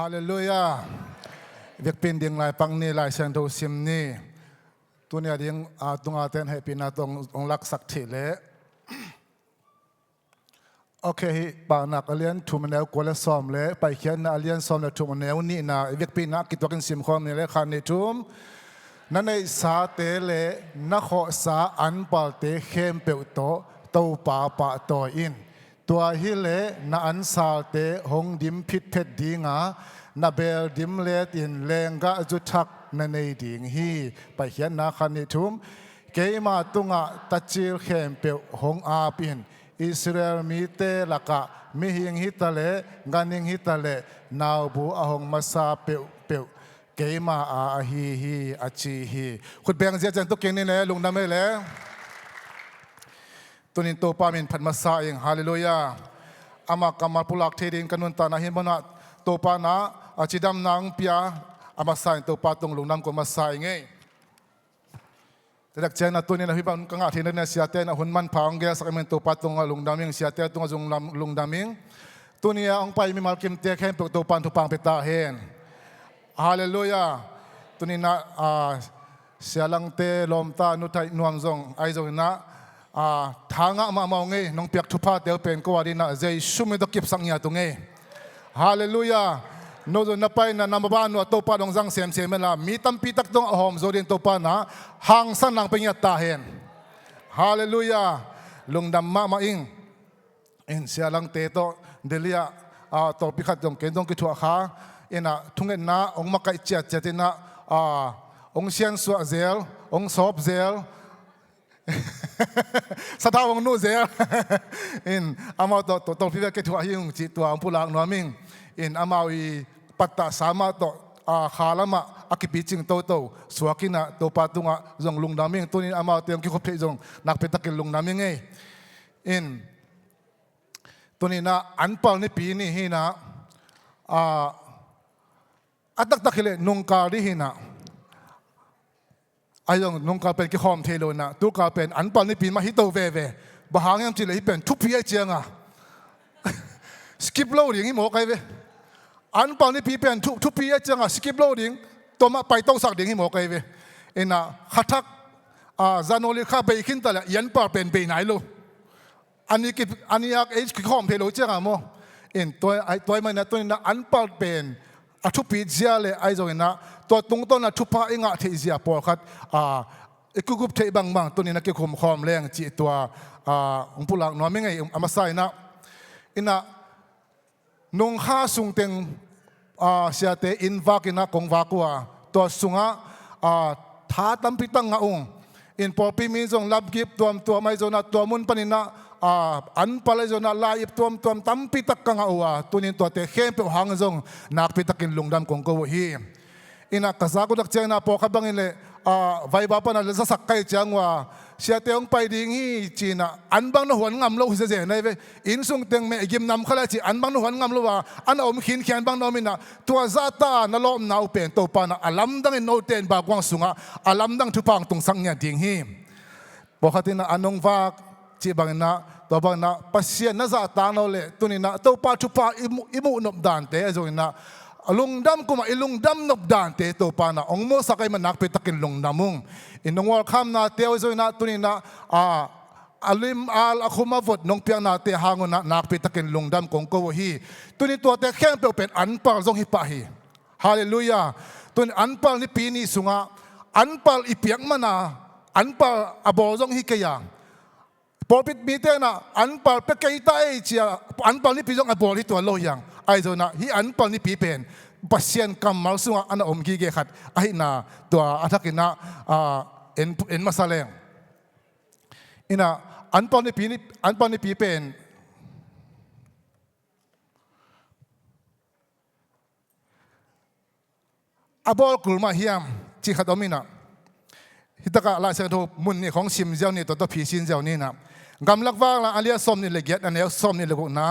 ฮาเลลูยาเวียกเป็นดิ่งลายปังนี่ลายเสียงทุสิมนี่ตัวนี้ดิ่งตรงอาเทนให้ปีนาตรงลักสักทีเละโอเคปานักเลียนทุ่มแนวกวลซ้อมเละไปเขียนนักเลียนซ้อมแล้วทุ่มแนวนี่นะเวียกปีนักกิจวัตรสิมความนี่เละขันในทุ่มนั่นในสาเตเลนักขอสาอันปาเตเข้มเปิวโตเต้าป่าป่าโตอินตัวฮิเลนัอันสาเตหงดิมพิษเพชรดีงานาเบลดิมเลตินเลงกะจุทักนันในดิ่งฮีไปเขียนนักขันในทุ่มเกมาตุงะตัดจิลเข้มเปิวหงอาปินอิสราเอลมีเตลักะมิหิงฮิตาเลงันิงฮิตาเลนาวบูอาหงมาซาเปิวเปิวเกมาอาฮีอาชีฮีคุณเบียงเสียจันตุกเก่งนี่แหละลุงดำไม่แหละตัวนี้ตัวปามินพันมาซาเองฮาเลลูยาอามากามาปุลักเทดินกันนุนตานาหิมบนะตัวปานะอาจิดำนางเปียอามาซาตัวปาตรงลุงดำก็มาซาเองแต่จากเจ้าหน้าตัวนี้นะพี่ปังกังอาทิตย์นั้นเสียเต้นหุ่นมันพางเกสกันเป็นตัวปัดตรงลุงดามิงเสียเต้ตรงลุงดามิงตัวนี้องไปมีมาเก็มเตะแค่ตัวปันทุปังเปตาเฮนฮาเลลูยาตัวนี้นะเสียลังเตลมตานุทัยนวงจงไอจงนะทางอ่ะมาเมาเงยน้องเปียกทุพาเตียวเป็นก็ว่าดีนะใจชุ่มไม่ต้องเก็บสังยาตรงเงยฮาเลลูยาโน้ตนับไปนะนำบ้านว่าตัวป้าดงจังเสียมเมล่ามีตั้มปีตักตรงหอมโซดินตัวป้านะห่างสั้นหลังเป็นยาตาเห็นฮาเลลูยาลุงดำมาอิงเสียหลังเตโตเดลียตัวพิขัดตรงเกณฑ์ตรงกิจวัตรขาทุ่งเงินนะองค์มาไก่เจ็ดนะองค์เชียนสวะเซลองค์ซอบเซลสถาองค์นูเซลอามาตัวพิขัดกิจวัตรยิ่งจิตตัวองค์ผู้หลักนัวมิงอามาวีปัตตาสามารถขาลมาอักปิจิงโตสวากินะตัวปัตตุงะจงลุงดามิงตัวนี้อามาเตียงกิคบเพจงนักเป็นตะกิลลุงดามิงไงตัวนี้นะอันเปล่าในปีนี้ฮีนะอัตตักเลยนงกาดิฮีนะไอ้ยังนงกาเป็นกิคอมเทโลนะตัวกาเป็นอันเปล่าในปีมาฮิโตเวบางอย่างที่เลยฮิเป็นทุกปีไอเจียงอ่ะสกิปโลดิ้งฮิโมกไอเวอันปานนี้พี่เป็นทุกปีจังอ่ะสกิปโลดิ้งตัวมาไปต้องสักดิ้งฮิโมกไอเวขัดทักจานโอลิข้าไปขึ้นแต่ละยันปาเป็นไปไหนลูอันนี้อยากกิคอมเพโลจังอ่ะโมตัวมันนะตัวนี้นะอันปาเป็นทุกปีเจียเลยไอโจนะตัวตรงต้นนะทุกภาคเองอ่ะที่เจียปอคัดกุบเทบางตัวนี้นะกิคมคอมแรงจีตัวองค์ผู้หลักน้อยไม่ไงอามาใส่นะนงข้าสุงเต็งเสียเตอินวากินะกงวากัวตัวสุงท้าตั้มพิตังงอินพอปีมีจงรับกิบตัวไม่จนะตัวมุนปนินะอันปะเลยจนะลายตัวตั้มพิตักกังตัวนี้ตัวเตะเข้มเปหางจงนักพิตักินลุงดำกงกัวฮีกษัตริย์ก็ตักเจนะพอขับบังอินเลยไว้บ้าปนันเลยสักไก่จังว่าเสียเตียงไปดิ้งฮีจีน่ะอันบางนหัวงำโลหิเจในเวอินสุงเตียงเมยิมนำขลังจีอันบางนหัวงำโลว่าอันอมขินเขียนบางนมินะตัวซาตานล้อมนาวเป็นตัวปานะอัลลัมดังอินโนเตนบากวางสุงะอัลลัมดังทุพังตรงสังเงียดิ้งฮีบอกขัดนะอันนงวากจีบางนะตัวบางนะปัสเซียนน่าจะตานเอาเลยตัวนี้นะตัวปาทุพังอิมุนบดานเตะจงนะลุงดำกุมาลุงดำนบดานเตตัวปานะองโมสักไอมันนักไปตะกินลุงดำมุงนงวอลคำนาเตียวจอยนาตัวนี้นะอัลิมอัลอาคุมาวุดนงเปียงนาเตหางนะนักไปตะกินลุงดำกงโกวฮีตัวนี้ตัวเตะแข้งเป็นอันปัลจงฮิปะฮีฮาเลลูยาตัวนี้อันปัลนี่ปีนี้สุงะอันปัลอีเปียงมานาอันปัลอบอจงฮิกยังพอปิดมีเตนะอันปัลเป็กไก่ตายเชียอันปัลนี่ปีจงอบอที่ตัวโลยังไอโซนะฮีอันปัลนี่ปีเป็นปัสเซียนกำมัลสุงะอันอมกีเกขัดไอ้นาตัวอัฐกินะเอ็นมาซาเลงอันปอนในปีเป็นอบอลกลุ่มมาเฮียมจีขัดอมินะฮิตกะลายเสดมุนนี่ของชิมเจ้านี่ตัวผีชินเจ้านี่นะกำลักว่าละอาเลียสมนี่เลยเกียรติอันนี้สมนี่เลยกุนะ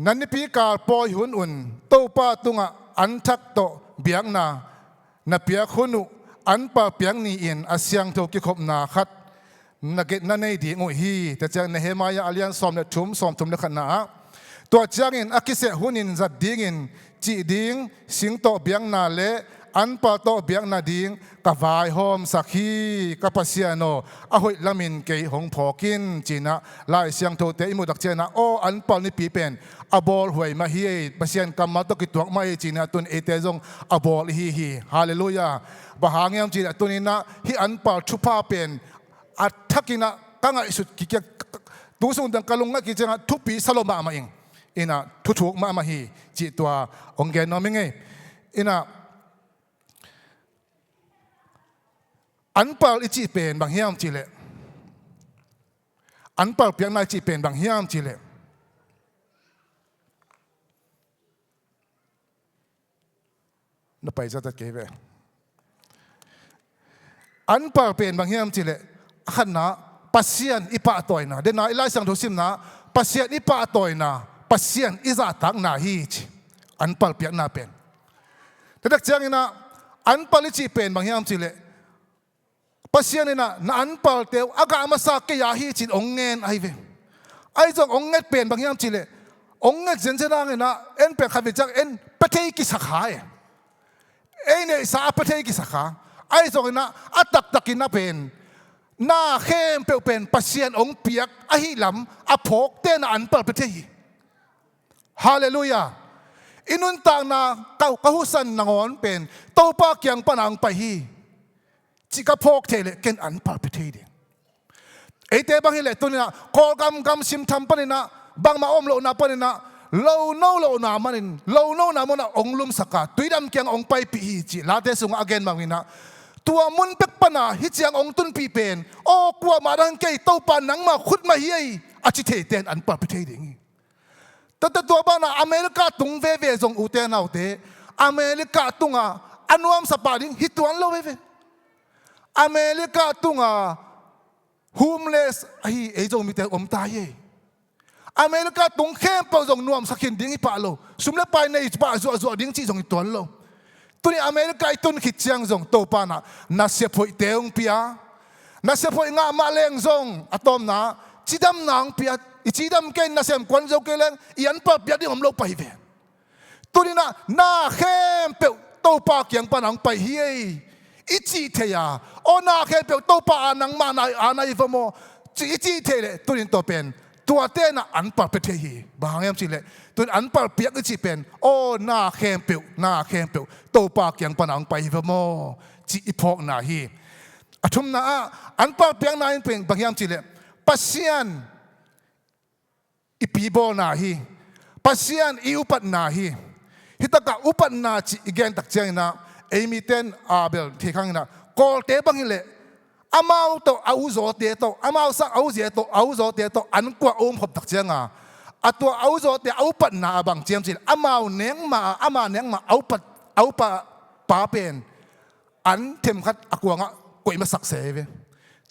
นั่นนี่ปีกาปอยหุ่นอุ่นตัวป้าตุงะอันทักโตเบียงนาเปียกขุนุอันป้าเปียงนี่อินอาเซียงโตกิคบนาขัดนักเก็ตนั่นในดีงุฮีแต่จากในเฮมายาอาเลียนสอมเนทุ่มสอมทุ่มเนขนาตัวจางอินอากิเสหุนินจัดดิ้งอิน จีดิ้งสิงโตเบียงนาเลอันปาโตเบียงนาดิ้งกวายหอมสักฮีกับปัสยาโนอหุยลามินเกยหงพอกินจีนะลายเสียงโทเตอิมุดักเจนะโออันปานี่ปีเป็นอบอลหวยมาฮีปัสยานกรรมตกิตัวมาจีนะตุนเอเตจงอบอลฮีฮาเลลูยาบะหางยามจีนะตุนินะฮีอันปาชุพาเป็นอัฐกินะกังไอสุดกิเกดูส่งดังกะลงงะกิจงะทุปีสโลมาเองอินะทุกมาฮีจีตัวองเกนนอมิงเงอินะอันเปิลอิจิเป็นบางเฮียมจีเลอันเปิลเพียงนายจีเป็นบางเฮียมจีเลนับไปจะเก็บอันเปิลเป็นบางเฮียมจีเลขันนะปัสเซียนอิปะตัวนะเดนายไล่สังทุสิมนะปัสเซียนอิปะตัวนะปัสเซียนอิจะตักนาฮีจอันเปิลเพียงนาเป็นแต่ดักเจ้านี่นะอันเปิลอิจิเป็นบางเฮียมจีเลปัสยานี่นะนันปัลเตวอากามาสักเกียฮีจิตองเงินไอเวไอจงองเงินเป็นบางอย่างจิเลองเงินเจนเจนังนะเอ็นเป็นขับจากเอ็นประเทศกิสักหายเอ็นเนี่ยสาประเทศกิสักหาไอจงนะอัตตักกินนะเป็นน่าเข้มเปลวเป็นปัสยานองเปียกไอหิลำอภกเตนอันปัลประเทศฮาเลลูยาอินุนต่างนะเขาหุสันนางอนเป็นโตปากยังปนังไปฮีจิกพกเทเลเกนอันปาร์พิเทดิไอเตบังเฮเลตุนี่นะกอลกำซิมทำปนินะบังมาอมโลนาปนินะโลโนโลนามันินโลโนนามันนะองลุมสักกาตุยดำเกียงองไปปีฮีจิลาเตสุงอาเกนบังวินะตัวมุนเป็กปนาฮิจิยังองตุนปีเป็นโอ้กลัวมาดังเกยโตปานังมาขุดมาเฮียอาจิเทเตนอันปาร์พิเทดิแต่ตัวบ้านะอเมริกาตุงเวจงอุเตนเอาเตอเมริกาตุงอ่ะอันวมสปาดิงฮิตวันโลเวอเมริกาตุงโฮมเลสไอ้จงมีแต่อมตายอเมริกาตุงเข้มเปจงนวมสักขินดิ้งอีป่าโลสุมเลไปในป่าจัวดิ้งจีจงอีตัวโลตัวนี้อเมริกาตุนขิดเชียงจงโตปานะนัสเซพอยเตงเปียนัสเซพอยงามาเลงจงอะตอมนะจีดำนางเปียจีดำเกนนัสเซมควันจงเกเลงยันปะเปียดิ้งอมโลไปเวตัวนี้นะน่าเข้มเปโตปาเกียงปานังไปเฮียอิจิเทียโอนาเคเปียวโตปานังมาในอานาอิฟโมอิจิเทเลตุนินโตเป็นตัวเตนะอันปาเปเทฮีบางอย่างสิเลตุนอันปาเปียกอิจิเป็นโอนาเคเปียวโตปาเกียงปานังไปอิฟโมจิอิพอกนาฮีอทุมนาอันปาเปียกนาอินเป็นบางอย่างสิเลปัสยานอิปีโบนาฮีปัสยานอิอุปัตนาฮีฮิตกะอุปัตนาจิอิเกนตักเจงนะเอมิเตนอาเบลที่ข้างนะกอลเตบังฮิเลอามาโตอาอุโซเตโตอามาสักอาอุเจโตอาอุโซเตโตอันกว่าอมขบตักเจียงอ่ะตัวอาอุโซเตอาปัดนาบางเจียมสิอามาเนียงมาอาปัดเอาปาเป็นอันเทมขัดอกวงกวยมาสักเสว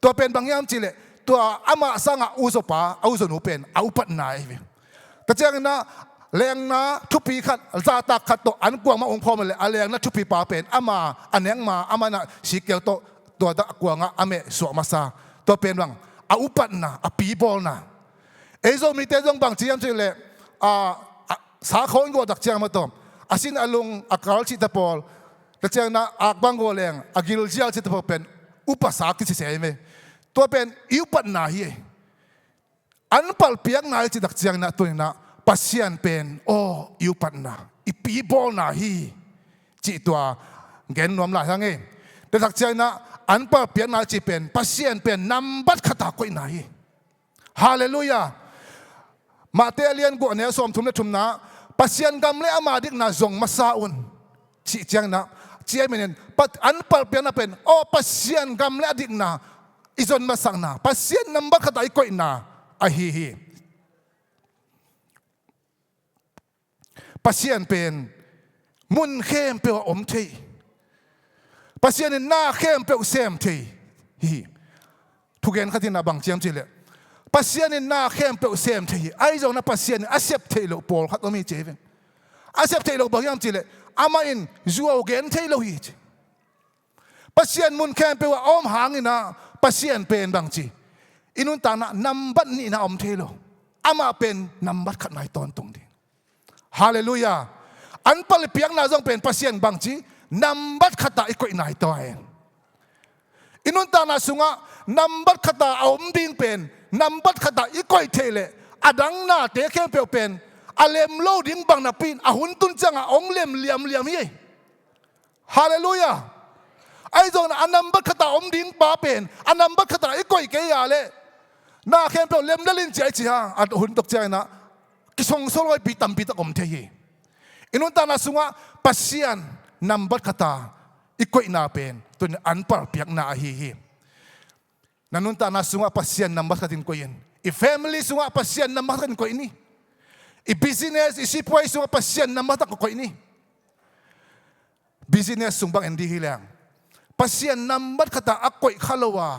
ตัวเป็นบางอย่างสิเลตัวอามาสังอาอุโซปาอาอุโซนูเป็นอาปัดนาเวแต่เจียงนะเลี้ยงนะทุปีขัดซาตาขัดโตอันกวางมาองค์พ่อมันเลยเลี้ยงนะทุปีปาเป็นอามาอันเลี้ยงมาอามานะสีเกียวโตตัวตะกวางอาเมสวมาซาตัวเป็นบังอาอุปันนะอาปีบอลนะเอโซมีเตจงบางเจียมสิเลยสาเขาอิงโกดักเจียงมาตอมอาสินอลุงอากาลชิตาปอลดักเจียงนะอากบังโกเลี้ยงอากิลเจียลชิตาปอลเป็นอุปสรรคที่เสียไหมตัวเป็นอิวปันนะเฮียอันปัลเปียกนายจิดักเจียงนะตัวนี้นะปัสยันเป็นโออิวปันนะอีปีบอลนะฮีจิตัวเงินนวมหลายทั้งเองแต่ดักเจียงนะอันปัลเปียกนายจิเป็นปัสยันเป็นนำบัดขตากุยนายฮาเลลูยามาเตเลียนกูเนี่ยสมทุมเลทุมนะปัสยันกำเล่อามาดิกนาจงมาซาอุนจิเจียงนะเจียมินปัดอันปัลเปียกนะเป็นโอปัสยันกำเล่ดิกนาอิจนมาสังนาปัสยันนำบัดขตากุยนาอะฮีปัสยันเป็นมุนเข้มเปล่าอมเทปัสยันหน้าเข้มเปล่าเซมเทฮีทุกอย่างขัดที่นาบังเจียมจิเลปัสยันหน้าเข้มเปล่าเซมเทไอ้เจ้าหน้าปัสยันอาเซปเทโลปอลขัดตัวมีเจวินอาเซปเทโลบางอย่างจิเลอามาอินจัวเกนเทโลฮีจปัสยันมุนเข้มเปล่าอมหางนะปัสยันเป็นบางจีอินุนตานะนำบัดนี่นะอมเทโลอามาเป็นนำบัดขัดนายตอนตรงนี้ฮาเลลูยา อันปัลเปียกนาจงเป็นpasienบางจีนำบัดขตาอีกคนไหนตัวเองอินุนตานาสุงะนำบัดขตาเอาอมดิ้งเป็นนำบัดขตาอีกคนเทเลอดังนาเตะเข้มเปียวเป็นอาเลมโลดิ้งบางนาปินอาหุนตุนจังอาองเลมเลียมฮีฮาเลลูยาไอ้จงอันนำบัดขตาอมดิ้งป้าเป็นอันนำบัดขตาอีกคนเกียร์เลยนาเข้มเปียวเลมเดลินใจจีฮะอันหุนตกใจนะกิสงสลอยปีตัมปีตะกมเทียอินุนตานาสุงะpasienนำบัดขตาอีกคนนาเป็นตัวนี้อันปัลเปียกนาฮีนันนุนตานาสุงะpasienนำบัดขตินคนอี family สุงะpasienนำบัดขตินคนนี้อี business อี sipway สุงะpasienนำบัดขตินคนนี้ business สุงบังเอ็นดีฮิแรงpasienนำบัดขตาอักคนขลวา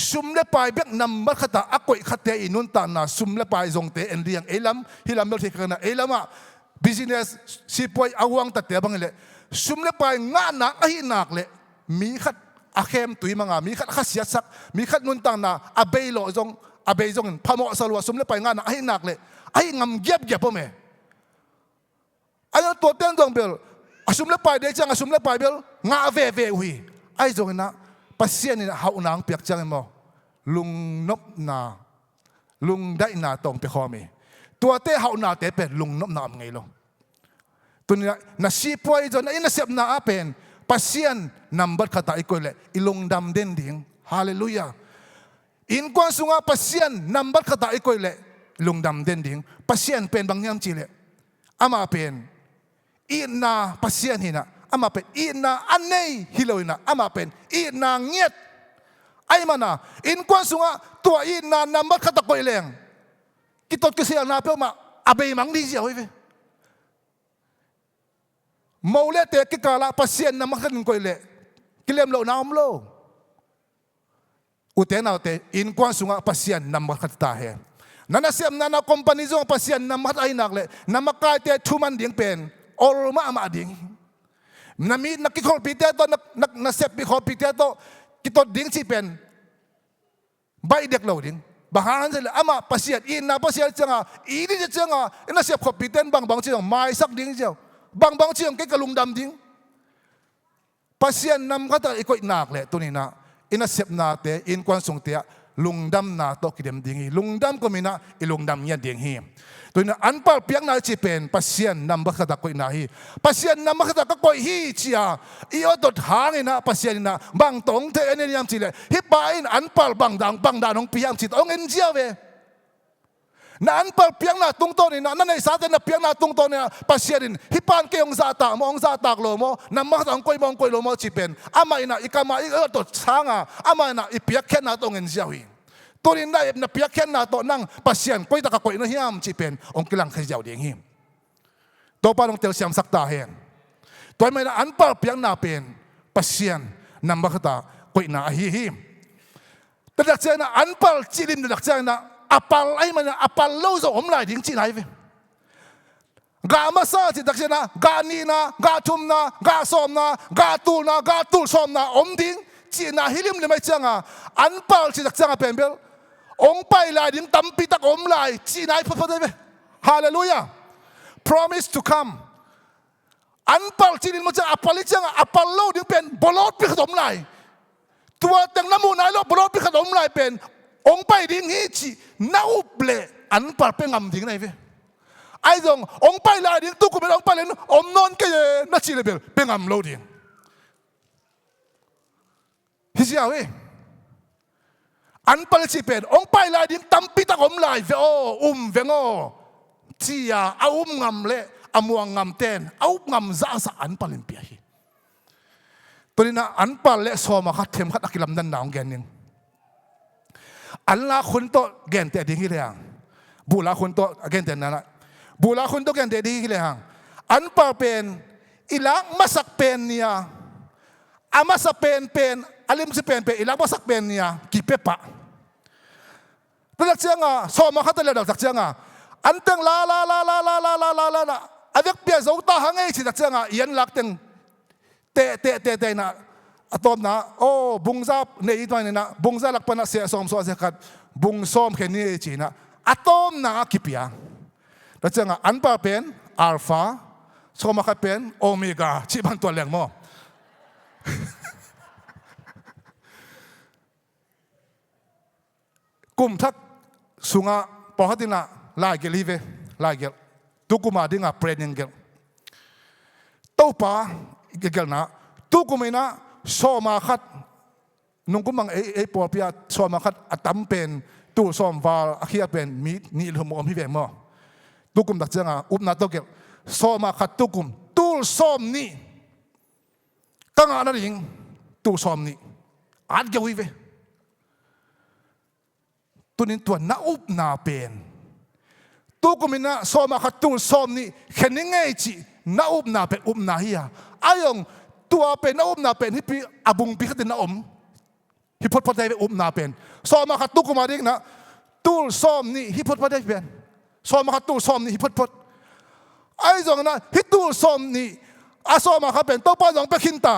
ซุมเลปายเบียกนำบัดขตาอักคนขเตอินุนตานาซุมเลปายจงเตเอ็นดียังเอลัมฮิลัมเดลเทกันนะเอลัมะbusiness สิปวยอวังตัดเตะบังเลยซุ่มเล็บไปงานหนักไอ้หนักเลยมีขัดอาเข้มตุยมังมีขัดข้าเสียสักมีขัดนุนตังนาอาเบยโลจงอาเบยจงพามอสลัวซุ่มเล็บไปงานหนักไอ้หนักเลยไอ้งำเก็บพ่อแม่ไอ้ตัวเต้นจงเบลซุ่มเล็บไปเด็กจังซุ่มเล็บไปเบลงาเวหุยไอ้จงนะปัสเซียนนี่นะหาวนางเปียกจังมั้งลุงนบนาลุงได้นาตรงไปคอมีตัวเต้หาวนาเตเป็นลุงนบนาไงลงตัวนี้นะชีพวยจนไอ้น่ะเสียบนาเป็นpasienนำบัดขตาอีกคนเลยอีลงดำเด่นดิ่งฮาเลลูยาอินกวนสุงะpasienนำบัดขตาอีกคนเลยลงดำเด่นดิ่งpasienเป็นบางอย่างจีเลยอามาเป็นอีนาpasienหินะอามาเป็นอีนาอันนี้ฮิโลอินะอามาเป็นอีนาเงียดไอ้มันนะอินกวนสุงะตัวอีนานำบัดขตาคนเลยกิตตกิเสียนาเปล่ามาอาเบยมังดีเสียวไว้มอเลเตกิกาลาpasien na makan ko ile kilem lo na omlo uten autte in kwan sunga pasien na makat ta he nana sem nana company zo pasien na mat ai nakle na makate thuman ding pen or ma ding na mi nakikol pite to na sep bi khol pite to kitot ding si pen bai dek lo ding bahangan sila ama pasien in na pasien changa ini changa ina sep khol piten bang chang mai sak ding jaw bang chiang kay kalungdam ding pasien nam kata ikot nak le to ni na inasep na te in kwan sung te lungdam na to kidem dingi lungdam ko mina ilungdam nya ding hi to na anpal piang na chi pen pasien nam bakata ko na hi pasien nam bakata ko hi chia io dot hang ina pasien na bang tong te en yam chi le hi pa in anpal bang danong piang chi tong en jia we na anpal piang na tungto ni na nanay sa atin na piang na tungto ni pasyerin hipan kayong zata mo ang zata lo mo na makatang koy lo mo chipen ama ina ikama ito sanga ama ina ipiakyan na tong enziyawi turin na na piakyan na to ng pasyen koy takakoy na hiyam chipen ong kilang kajaw ding him to palong tel siyam saktahen to may na anpal piang na pen pasyen na makata koy na ahihim tadak siya na anpal chilin tadak siya na apal ay man apal lo zo omlai ding chi lai ve ga masa chi dak na ga ni na ga thum na ga som na ga tul som na om ding chi na hilim le mai changa anpal chi dak changa pembel ong pai lai ding tampi tak omlai chi nai pha ve hallelujah promise to come anpal chi din mo cha apal changa apal lo ding pen bolot pi khom lai tua tang namu nai lo bolot pi khom lai pen ong pai ding hi chi nau ble anpal pe ngam ding nai ve ai dong ong pai la ding tu ku be ong pai len om non ke na chi le bel pe ngam lo ding hi sia we anpal chi pen ong pai la ding tampi ta om lai ve o ve ngo chi ya ngam le amuang ngam ten ngam za sa anpal in pia hi torina anpal le soma khat them khat akilam dan naung gen ning Allah kunto gente ding hilang bula kunto gente nana bula kunto gente ding hilang anpal pen ilang masak pen niya ama sa pen alim si pen ilang masak pen niya kipepa tadak siya nga so makatala dak siya nga anteng la avec pia zauta hangay si dak siya nga iyan lakteng te na atom na bungza ne ito na bungza lakpan na siya Sawm so asekat bungsom keni china atom na kipia tatsa nga anpal pen alpha โซมาคัดเป็นโอเมก้าชีบันตัวแรงมั้งกุมทักสุงะปอฮัตินะลายเกลีเวลายเกลตุกุมาดิ้งะเปรนิงเกลเต้าป่าเกลนะตุกุมินะโซมาคัดนุ่งกุมังปอพิอาโซมาคัดอัตมเป็นตูซอมวาลอคิอาเป็นมีนี่ลมอมพิเวมอตุกุมดักเจงะอุบนาโตเกลโซมาคัดตุกุมตูซอมนี่กังอานาริงตูซอมนี่อัดเกวิเวตัวนี้ตัวน่าอุบน่าเป็นตัวก็มีน่าสมาขัดตัวสมนี่แค่นี้ไงจีน่าอุบน่าเป็นอุบน่าเฮียอายองตัวเป็นน่าอุบน่าเป็นที่ปีอาบุงปีขัดน่าอมฮิปโปปัตได้อุบน่าเป็นสมาขัดตัวก็มาเรียกนะตัวสมนี่ฮิปโปปัตได้เป็นสมาขัดตัวสมนี่ฮิปโปปัตไอ้จงนะฮิตัวสมนี่อาสมาขัดเป็นตัวป้าจงไปขินตา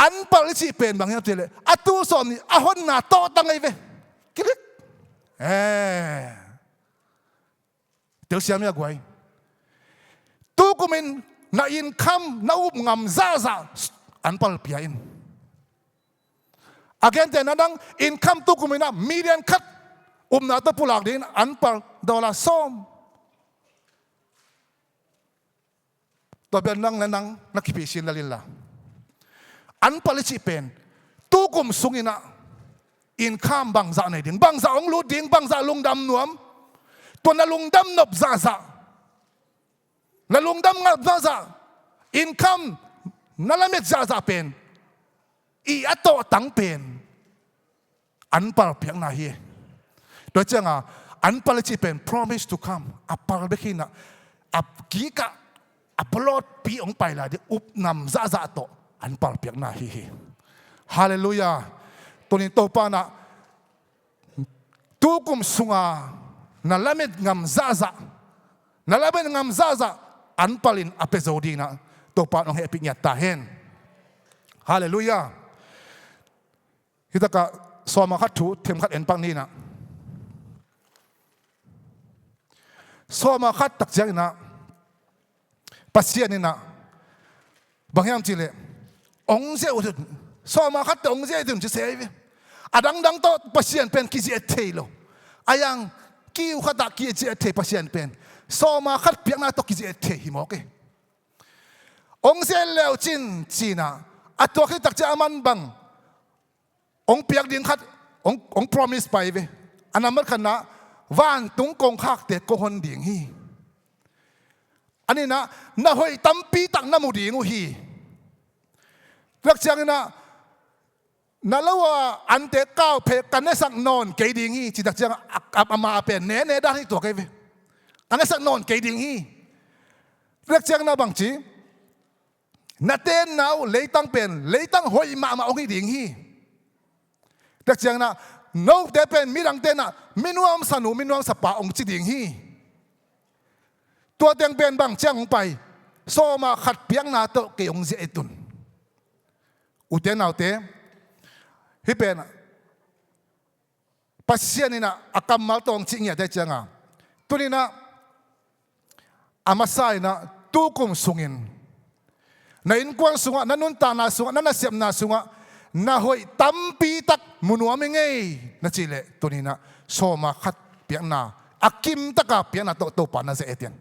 อันปาลิชิเป็นบางอย่างเจเลยอาตัวสมนี่อาคนน่าโตตั้งไงเว้กิริกเดี๋ยวเสียไม่กวยตู้กุมินน่าอินคำน่าอุบงำซาซาอันพัลเปียอินอาเกนเจนัดังอินคำตู้กุมินน่ะมีเดียนคัดน่าตะพูลักดินอันพัลดอลลาร์ซ้อมตัวเป็นนังนักขีพิชินละลินละอันพัลชิเป็นตู้กุมสุงินะอินข้ามบางจ่าในดินบางจ่าองลูดินบางจ่าลุงดำหนวมตัวนั้นลุงดำนบจ่าจ่านั้นลุงดำงับจ่าจ่าอินข้ามนั่นละเม็ดจ่าจ่าเป็นอีอัตโตตั้งเป็นอันปาลเพียงนาเฮโดยเจ้าอันปาลจีเป็น promise to come อัปปาลเบกินะอับกีกะอัปโลดปีองไปละเดี๋ยวอุบนำจ่าจ่าโตอันปาลเพียงนาเฮฮาเลลูยาตัวนี้ตัวป้านะตัวกุมสุงานั่นละเม็ดงำซาซานั่นละเม็ดงำซาซาอันปาลินอเปโซดีนะตัวป้าน้องเฮปิญญาตาเห็นฮาเลลูยาฮิตากะสอมาคัดถูเทมคัดเอ็นปังนี่นะสอมาคัดตักเจงนะปัสเซียนี่นะบางอย่างจีเลองเสียอุดสอมาคัดองเสียถึงจะเสียไปอาดังโตปัสเซียนเป็นกิจเอเทโลอายังกิ้วขัดกิจเอเทปัสเซียนเป็นสอมาคัดเพียงนาโตกิจเอเทหิมโอเคองเสียเลวจินจีน่าอัตัวคิดตักเจอามันบังองเปียกดินคัดอง promise ไปเวอันนั้นมันขณะว่านตุงกงคักเด็กกคนดิ่งฮีอันนี้นะน่าหอยตั้มปีตักน้ำมูดิ่งหูฮีรักจังนะนั่นแล้วว่าอันเด็กก้าวเพกันในสักนอนเกยดิ่งฮีจิตตักจังอามาเป็นเน่ได้ที่ตัวเกยเวอันในสักนอนเกยดิ่งฮีรักจังนะบางทีนาเต้นนาวเลยตั้งเป็นเลยตั้งหอยมาองค์ดิ่งฮีแต่เจ้านะน้องเด็กเป็นมีดังเต้นนะมินวมสนุมินวมสปาองค์จิดิ่งฮีตัวเตียงเป็นบางเจ้าของไปโซมาขัดเพียงนาโตเกี่ยงเจตุนอุเทนเอาเตฮิเป็นปัสเซียนี่นะอากรรมมาตองจิงเนี่ยได้เจ้านะตัวนี้นะอามาไซนะตู้กุมสุงินในอินกวนสุงะนันนุนตานาสุงะนันนาเสียมนาสุงะน่าหอยตั้มปีตักมุนวามไงนั่นจีเล่ตัวนี้นะโซมาขัดเปียงนาอากิมตะกาเปียงนาโตปานาเจเอเตียน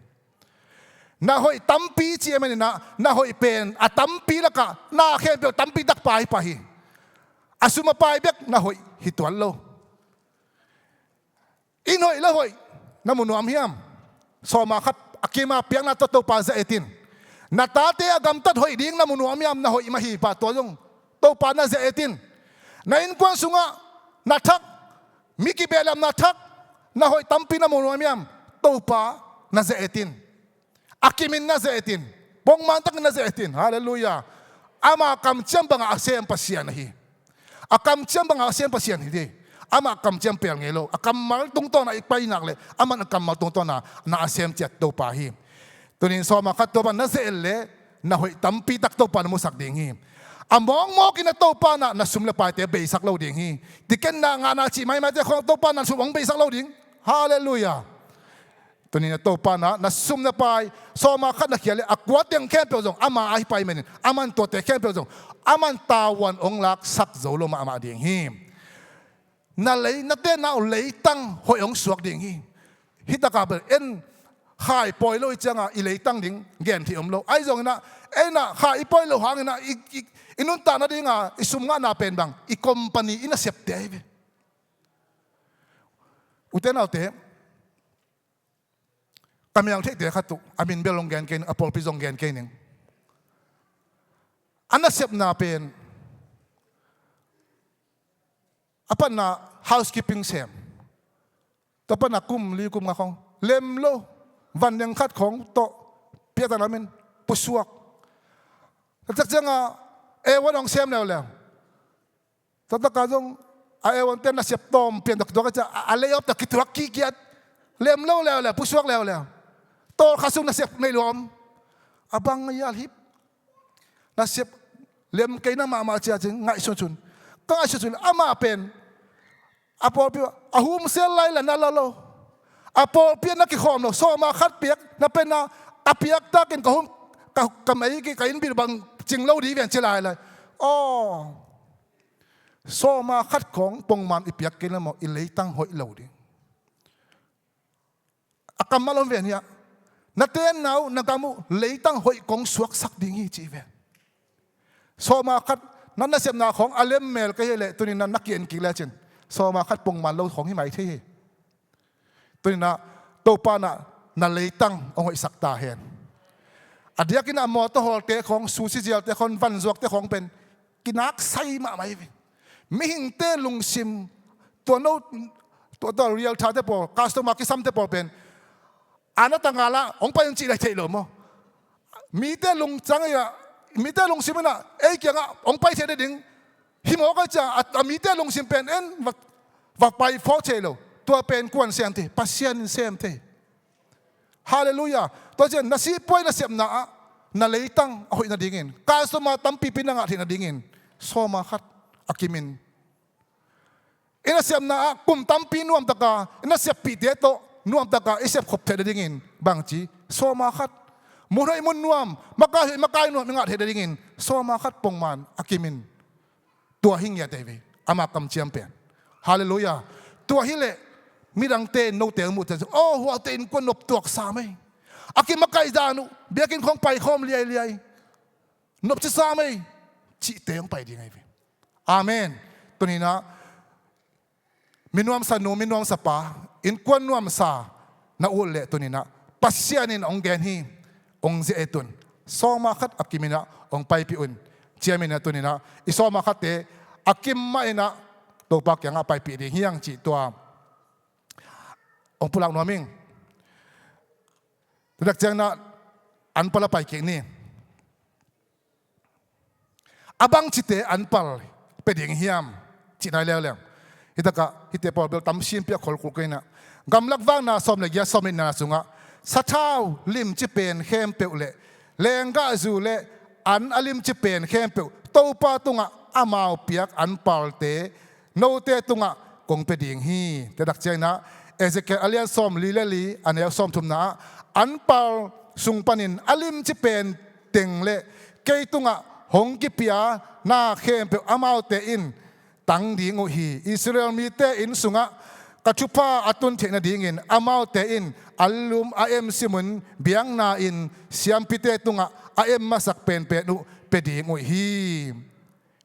น่าหอยตั้มปีเจียมันนะน่าหอยเป็นอาตั้มปีละกะน่าแค่เปียตั้มปีตักไปไปอาสุมาไปเบียกน่าหอยฮิตวันโลอินหอยละหอยน้ำมุนวามเฮียมโซมาขัดอากิมาเปียงนาโตปาเจเอเตียนนาตาเตะกำตัดหอยดิ้งน้ำมุนวามเฮียมน่าหอยมาฮีปาตัวจงโตปานาเจเอตินในอินกวนสุงะนาทักมิกิเบลามนาทักนาหอยตัมปินามุนวามิยมโตปานาเจเอตินอากิมินนาเจเอตินบงมันตักนาเจเอตินฮาเลลูยาอามาคำเชื่อมบังอาเซียนปัสเซียนฮีอาคำเชื่อมบังอาเซียนปัสเซียนฮีอามาคำเชื่อมเปลี่ยนเงโลอาคำมาตรงต้นอีกไปนักเลยอามันคำมาตรงต้นนาอาเซียนเจ็ดโตปาฮีตัวนี้สอมาคัดตัวปานาเจเอลเลนาหอยตัมปิตักโตปานามุสักดิ่งฮีอมองกินตัวปานะสุมเลปายเตะเบสักเหล่าดิ่งฮีที่กันนางานาชีไม่มาเจ้าของตัวปานะสุมองเบสักเหล่าดิ่งฮาเลลูยา ตัวนี้นะโตปานะซุ่มนะไปสอมาคัดนักเขียนเลยอากวดยังแค่เปล่าจงอามาไอไปเหมือนอามันตัวแต่แค่เปล่าจงอามันตาวันองลักสักโจลมาอามาเดียงฮิมนั่นเลยนั่นเต้นเอาเลยตั้งหอยองสวกเดียงฮิฮิตากาเบเอ็นหายปล่อยโลยจังอ่ะอีเลยตั้งดิ่งแกนที่อมโลไอจงนะเอ็น่ะหายปล่อยโลหางนะอินุนตานะดิ่งอ่ะอิสุมงานาเป็นบังอีคอมพานีอิน่ะเสียบเตะอุเทนเอาเตะกำยังเทคเดียขัดตุอามินเบลลงแกนเกนอพอลพิจงแกนเกนึงอันนั้นเสียบนาเป็นอปันน่ะ housekeeping เสียมต่อปันน่ะกุมลีกุมงาของเล็มโลวันยังขัดของโตเปียตานามินปุสวกแต่จากจังอ่ะวันองเสียมแล้วแต่ตะการจงวันเต้นน่ะเสียบตอมเปลี่ยนตัวก็จะอะไรอัพตะกิตวักกี้เกียดเล็มโลแล้วปุสวกแล้วโตข้าซุนน่ะเสียบในลมบังยาลิบน่ะเสียบเล็มเกยน่ะมาเจ้าจึงง่ายสุดก็ง่ายสุดอามาเป็นพอพี่ว่าหุมเสียไล่ละนั่นละโลพอพี่นักขี้ขมโลโซมาคัดเปียกน่ะเป็นน่ะเปียกตากินกับหุมกับไอ้กินบิดบังจึงเล่าดีเวียนเชลายเลยโซมาคัดของปงมันอีเปียกกินแล้วมั้งอีเลยตั้งหอยเล่าดีกำมาลงเวียนเนี่ยนัดเต้นเอานักกามุเลยตั้งหอยกองสวกสักดิ่งฮีจีเวียนโซมาคัดนั่นน่ะเสียบนาของอาเลมเมลก็เฮเลตัวนี้นักเกียนกิเลสเจนโซมาคัดปงมันเราของที่หมายที่ตัวนี้นะโตปานะเลยตั้งเอาหอยสักตาเห็นอดีตกินมอเตอร์ฮอลเตะของซูซิเจียลเตะของวันซวกเตะของเป็นกินักไซมาไม่ไม่หิงเตะลุงซิมตัวโน้ตัวเรียลชาเตะปอคัสตอมาคิซัมเตะปอเป็นอันนั้นต่างกันละองไปยังจีได้เทลมั้งมีเตะลุงจังอ่ะมีเตะลุงซิมน่ะเกี่ยงอ่ะองไปเทได้ดึงหิมก็จะมีเตะลุงซิมเป็นว่าไปฟอเทลตัวเป็นกวนเสียมเตะปัสเซียนเสียมเตะฮาเลลูยาตัวเจนนัสิป่วยนัสิบน่ะเลยตั้งเอาหินาดิ่งเงินการสมาตั้มปีปินังหินาดิ่งเงินโซมาคัดอากิมินอินาเสียมน่ะปุ่มตั้มปีนวมตะกาอินาเสียบปีเดียโตนวมตะกาอิเสียบขบเทได้ดิ่งเงินบางจีโซมาคัดมุนให้มุนนวมมากายนวมงาเทได้ดิ่งเงินโซมาคัดปงมันอากิมินตัวหิงยาเตวีอามากำเชียมเปียนฮาเลลูยาตัวหิเลมีดังเตนโนเตมุตโอ้หัวเตนกวนนบตัวสามไม่อากิมาไกจานุเบียกินของไปคอมเลียนบจะสามไม่จิเตยงไปดีไงพี่อาเมนตัวนี้นะมินวมสนุมินวมสปาอินกวนนวมสานาอุลเลตัวนี้นะปัสเซียนินองแกนฮีองเจเอตุนโซมาคัดอากิมินะองไปพิอุนเจียมินะตัวนี้นะอิโซมาคัดเตอากิมไม่นะตัวปักยังไปปีดีเฮียงจิตัวองพุลักนัวมิงดักจังนะอันปลาไปเก่งนี่บังจิตเตอันปลเป็นอย่างเฮียมจิตได้แล้วฮิตกะฮิตเตปอลเบลตั้มชิมเปียขอลกุกนะกำลักว่างนาสมเลยยาสมินาสุงะสัชาวลิมจิเป็นเข้มเปลเลงกะจูเลอันอลิมจิเป็นเข้มเปลโตปาตุงะอามาวเปียกอันปลเตโนเตตุงะคงเป็นอย่างฮีแต่ดักจังนะเอเซเกอเลียสอมลีอันนี้สอมทุมนะอันเปาสุงปนินอลิมจิเป็นเต็งเละเกยตุงะหงกิปียนาเข้มเปอามาวเตอินตังดีงฮีอิสราเอลมีเตอินสุงะกัจจุปาอัตุนเทนดีงินอามาวเตอินอัลลุมอาเอ็มซิมุนเบียงนาอินเสียมพิเตตุงะอาเอ็มมาสักเป็นเปนุเปดีงฮี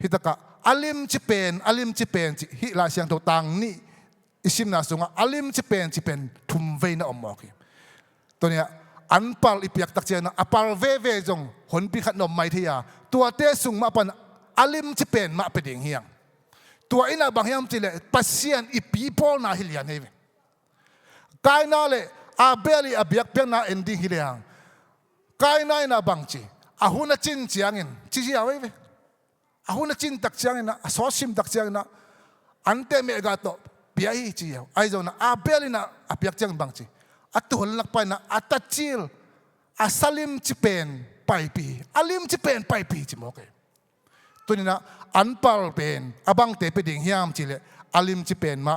ฮิตกะอลิมจิเป็นฮิลาเสียงตัวตังนี่อิสิมนาสุงะอลิมจิเป็นทุมเวนะอมอกตัวเนี้ยอันปาลอิเปียกตักเจนะอปาลเวจงหนปีขัดนมไม่ที่ยาตัวเตสุงมาปันอลิมจิเป็นมาเป็นอย่างเฮียงตัวอินาบางเฮียมจิเลปัสเซียนอีปีพอลนาฮิเลียนเฮกายนาเลอาเบลีอาเบียกเปียนาเอนดิ้งฮิเลียงกายนาอินาบางจีอาหุนจินจียงอินจีเอาไว้อาหุนจินตักเจียงอินะสอชิมตักเจียงอินะอันเตเมกาโตเปียฮีจีเอาไอ้เจ้านะอาเบลีนะอาเบียกเจียงบางจีอัตุหลักไปนะอัตจิลอาสลิมจิเป็นไปปีอาลิมจิเป็นไปปีจิโมเกตัวนี้นะอันปาลเป็นบังเตเป็นดิ่งเฮียมจิเลอาลิมจิเป็นมา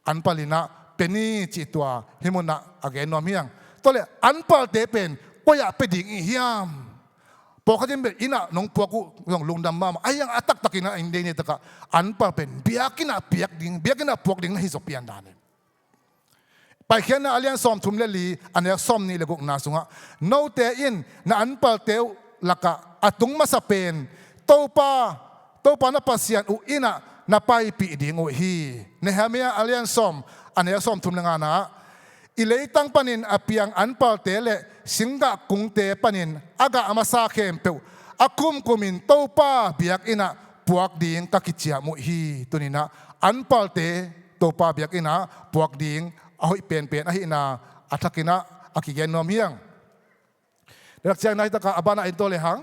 อันปาลินะ เป็นนี่จิตตัวหิมุนะอเกนนอมเฮียงตัวเลยอันปัลเตเป็นก็อยากไปดิ่งอีเฮียมพอเขาจะเป็นอินะน้องพวกกูน้องลุงดำมาไอ้ยังอัตตักกินะอินเดียนี่ตะกะอันปัลเป็นเบียกินะเปียกดิ่งเบียกินะพวกดิ่งให้สเปียนดานเลยไปเขียนนะอเลียนซอมทุ่มเลลีอันนี้ซอมนี่เลยกุนาสุงะโนเตอินนะอันปัลเตวลักะอตุงมาสเปนโตปานะปัสยันอุอินะนะไปปีดิ่งอุฮีเนฮามีอเลียนซอมอันนี้ซอมทุ่มงานนะอิเลยตั้งปนินอเปียงอันปัลเตเลสิงกะกุงเตปนินอากาอามาซาเข้มเปวอาคุมกุมินโตปาเบียกอินะพวกดิ่งกักิจยามุฮีตัวนี้นะอันปัลเตโตปาเบียกอินะพวกดิ่งเอาให้เปลี่ยนอาหินาอัฐกินะอากิเกนนอมเฮียงเด็กเจ้าหน้าที่ตะกาอบานาอินโตเลหัง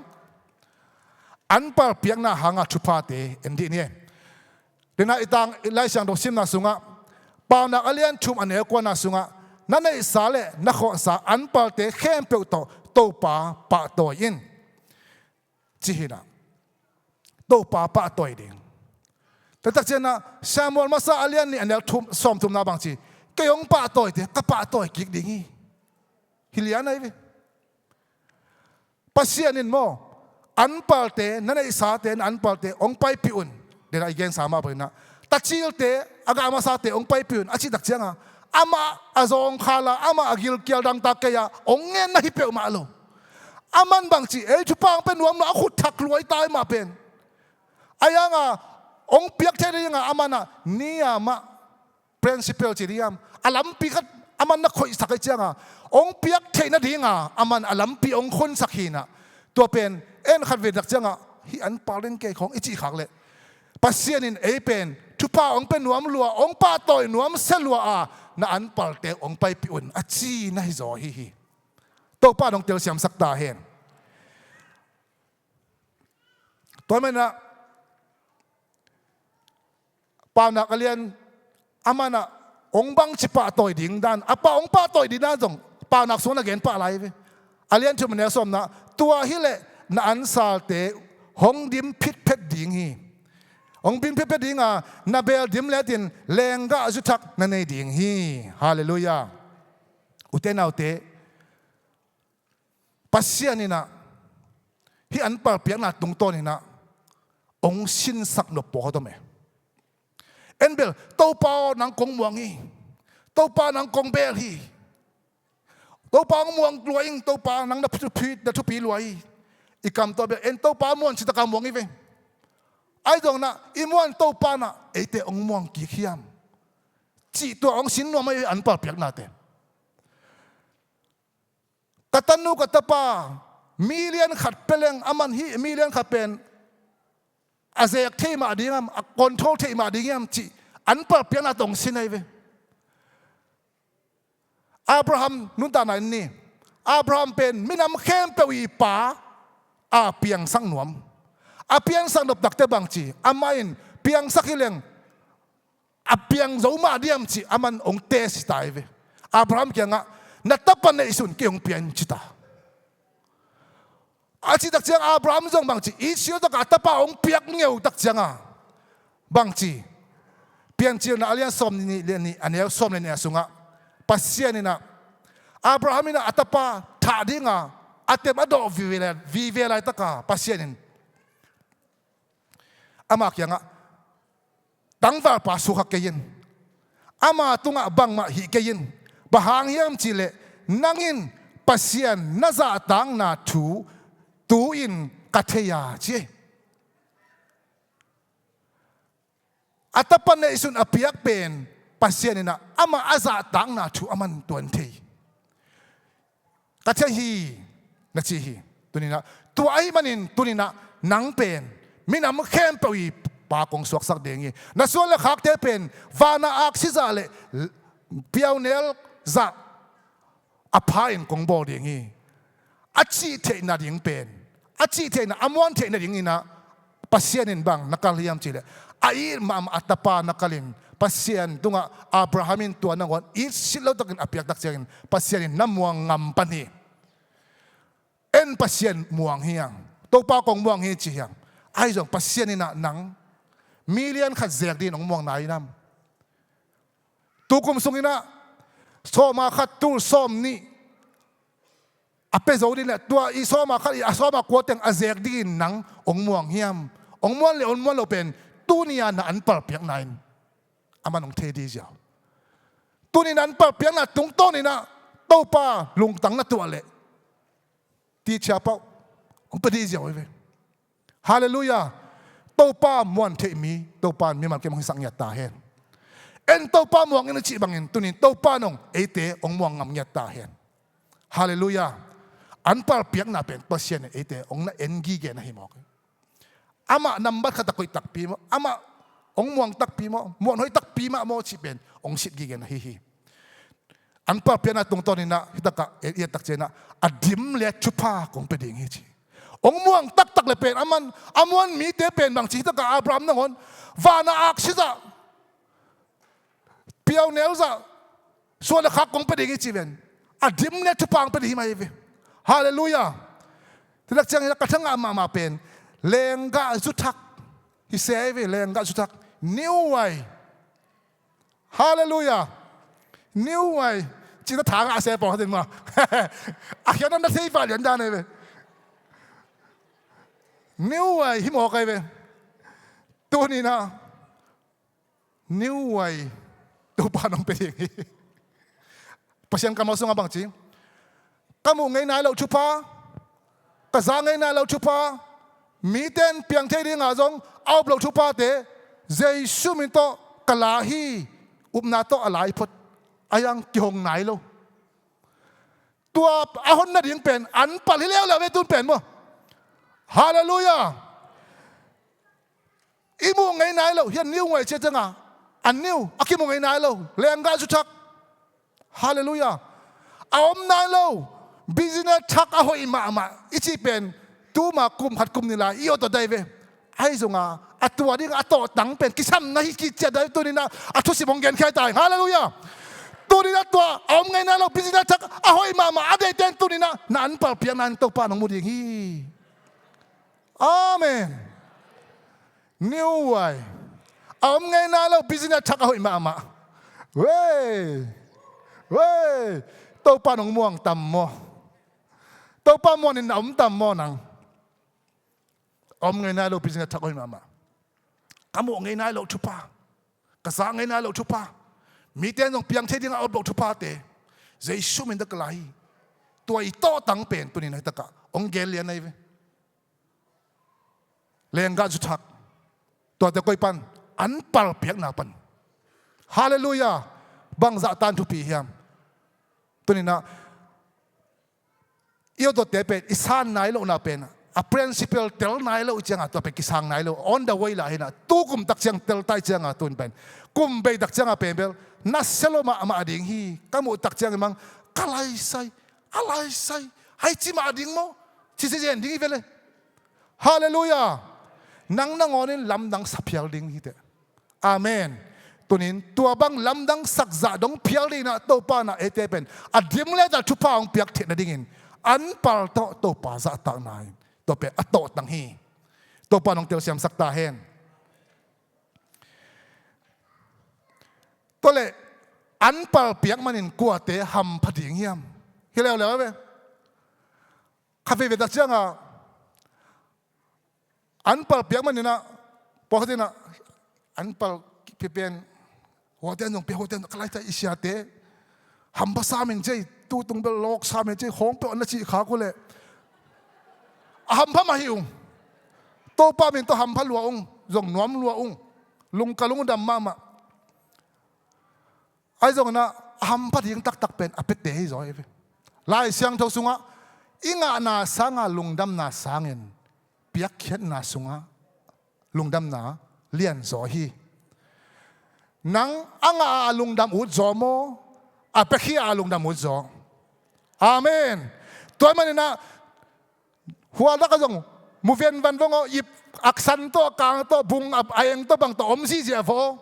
อันปัลเปียงนาหังอาชุพาเตเอ็นดีเนี่ยเดินอีตังไล่เสียงดอกซิมนาสุงะปาวนักอเลียนชุมอันเอกวนาสุงะนั่นในสาเลนักขอสาอันปัลเตเข้มเปโตโตปาปะโตยินจีฮินะโตปาปะโตยดิงแต่ตักเจนะชามวลมาซาอเลียนนี่อันเดียวทุ่มซ้อมทุ่มนาบางทีก็ยังปะโตยเถอะก็ปะโตยกิกดิ่งฮิเลียนไอ้เว้ปัสเซียนินโมอันปัลเตนั่นในสาเตนอันปัลเตองไปพิอุนเดี๋ยวอีกอย่างสามาเป็นนะตัดชิลเตอากามาซาเตองไปพิอุนอาชิตักเจียงอามาอาซองคาลาอามาอากิลเกียลดังตากยาองเงินน่ะฮิเปียวมาโลอามันบางทีชุปังเป็นวมนะขุดทักรวยตายมาเป็นอายังองเปียกเทได้ยังอามันน่ะนี่มา principle จีเรียมอาลัมปีกัดอามันนักคอยสักเจียงองเปียกเทน่ะดีงาอามันอาลัมปีองคนสักหินะตัวเป็นเอ็นขัดเวดักเจียงฮิอันปาเลนเกของอิจิขักเลยปัสเซียนินเป็นชุป้าองเป็นหนวมลัวองป้าต่อยหนวมเสลัวน่ะอันปัลเตองไปปิอุนอาจีน่าฮิโซฮิตัวป้าองเตียวเสียมสักตาเห็นตัวมันนะป้านักเรียนอามันนะองบังชิป้าต่อยดิ่งด้านป้าองป้าต่อยดิ่งด้านตรงป้านักสวนนักเรียนป้าอะไรไปอาเรียนชุมเนี่ยสมนะตัวฮิเลน่ะอันซาเตหงดิมพิษเพชรดิ่งฮีองบินเพื่อดิ่งนาเบลดิมเลตินเลงกาจุทักนั่นในดิ่งฮีฮาเลลูยาอุเทนเอาเตปัสเซียนี่นะที่อันปาเปียกนาตรงต้นนี่นะองชินสักนบปอตัวเมเอ็นเบลโตปานังกงมวงฮีโตปานังกงเบลฮีโตปางมวงรวยโตปานังนับทุปีรวยอีกคำตัวเบลเอ็นโตปามวงชิตะกามวงอีเวไอ้ตรงน่ะอิมวนโตปานะไอเตองมวงกี่ขี้ยมจีตัวองสินว่าไม่อันปาเปียกนาเตกตันนูกตปามีเลียนขัดเปลงอามันฮีมีเลียนขัดเป็นอาเซกเทมาดีงามคอนโทรลเทมาดีงามจีอันปาเปียกนาตรงสินไอเวอับราฮัมนุนตาไหนนี่อับราฮัมเป็นมินำเข้มเปวีป่าเปียงสังหนวมเปียงสังดบดักเตบังจีมาอินเปียงสักฮิเลงเปียงโจมาเดียมจีมันองเตสิตายเวอับราฮัมเกียงนัตปันในสุนเกี่ยงเปียงจิตาจีดักเจียงอับราฮัมจงบังจีอีเชียวตะกัตปาองเปียกเงี้ยวดักเจียงบังจีเปียงจีน่ะเลียนซ้อมนี่เลียนนี่อันนี้ซ้อมเลียนนี่สุงปัสเซียนี่นะอับราฮัมนี่นะอัตปาถาดิ้งอัตเตมาโดวิเวลัยตะกาปัสเซียนินอามาเกียงตั้งว่าปัสสุขเกียนอามาตุงบังมาหิเกียนบะหางยามจิเลนังอินปัสเซียนน่าจะตั้งนาทูตูอินกัทยาเจอัตปันในสุนอภิยักเป็นปัสเซียนนี่นะอามาอาซาตั้งนาทูอามันตัวนี้กัทยานักจีฮีตัวนี้นะตัวไอ้มันอินตัวนี้นะนังเป็นมินำเข้มไปวีปากของสวกสักเดียงงี้นั่นส่วนละขักเทเป็นวานาอักซิซาเลเปียวเนลจะอภัยของบอดียงงี้อาชีเทน่าดิ่งเป็นอาชีเทน่าอมวันเทน่าดิ่งงี้นะปัสเซียนินบังนักเลียมจีเลไอ้มาอัตปานักลินปัสเซียนตุงอับราฮัมินตัวนังวันอีสิลเราต้องกินอภิยักตักเซียนปัสเซียนินน้ำม่วงงำปันนี่เอ็นปัสเซียนม่วงเฮียงตัวปากของม่วงเฮียจีเฮียงไอ้จงปัสเซียนนี่นะนังมีเลียนขัดเสียกดีน้องมองไหนน้ำ tukum sungina soma khat tur som ni ape zo ni le tua I soma khat I soma ko teng azek din nang ong muang hiam ong muan le ong muan lo pen tu nia na anpal piak nain aman ong the di jaw tu ni nan pal piak na tung to ni na to pa lung tang na tua le ti cha pa ong pa di jaw ve hallelujah to pa muan the mi to pa mi man ke mong sang ya ta hen en to pa muang ina chi bangin tunin to pa nong ete ong muang ngam ya ta hen hallelujah anpal piak na pen pasien ete ong na engi ge na himok ama number khata koi tak pi mo ama ong muang tak pi mo muang hoi tak pi ma mo chi pen ong sit gi ge na hi anpal piak na tung to ni na hitaka e tak che na adim le chupa kong pe ding hi chi ong muang tak tak le pen amuan mi te pen bang chi hitaka Abraham nangon va na ak siza piao nelza so le khak kong pe ding hi chi ven adim le chupa ang pe di mai ve hallelujah tilak chang ka thang ama pen lenga zutak hi save lenga zutak new way hallelujah new way chỉ nó thả ngã xe bỏ thế mà à khi nó thấy phải nhận ra này về new way hi mò cái về tôi ni na new way tôi bán ông bị gì pasien kamu sungai bang cing kamu ngai nai lau chupa kaza ngai nai lau chupa miten piang thei ding azong au lau chupa te Jesu minto kalahi upna to alai phot ayang kyong nai lo tua ahon na ding pen an pal hi leo la ve tun pen mo hallelujah imu ngai nai lo hian new way che changa an new akimu ngai nai lo lenga chu thak hallelujah aom nai lo business thak a hoi ma ichi pen tu ma kum khat kum ni la io to dai ve ai zonga atwa ding ato tang pen kisam na hi ki cha dai tu ni na athu si bong gen khai tai hallelujah tu ni na tua aom ngai na lo business thak a hoi ma ade ten tu ni na nan pal pian nan to pa nong mu ding hi amen new way aom ngai na lo business thak a hoi ma we to pa nong muang tam mo to pa mo ni om tam mo nang om ngai na lo business thak hoi ma kamu ngai na lo chupa kasa ngai na lo chupa mi ten nong piang the ding a lo chupa te Jesu min da klai to I to tang pen tu ni na ta ka ong gel lian nai ve lenga ju thak to te koi pan an pal piak na pan hallelujah bang za tan tu pi hiam tu ni na io to te pen isan nai lo na pen a principle tel nai lo changa to pe kisang nai lo on the way la hina tu kum tak chang tel tai changa tun pen kum be tak changa pen bel na selo ma ding hi kamu tak chang mang alai sai hai chi ma ding mo chi se jen ding vele hallelujah nang onin lam dang saphial ding hi te amen tunin tua bang lam dang sakza dong phial ding na to pa na ete pen adim le da chu pa ong piak the na dingin an pal to pa za ta nai to pe ato tang hi to pa nong tel siam sakta hen to le an pal piak manin kwa te ham phading hiam hi leo ve kha ve da changa an pal piak manina po na an pal pipen hotel nong pe hotel kalai ta isiate ham ba sa men jei tu tung bel lok sa men jei hong pe on na chi kha ko le ham pha ma hiung to pa min to ham pha lua ong zong nuam lua ong lung kalung dam ma ai zong na ham pha ding tak pen apet te hi zoi lai siang tho sunga inga na sanga lungdam na sangin piak khet na sunga lungdam na lian zo hi nang anga lungdam ut zo mo apekhi lungdam ut zo amen toy manina huwa da ka jong muven van vongo ip aksan to kang to bung ap ayeng to bang to om si je fo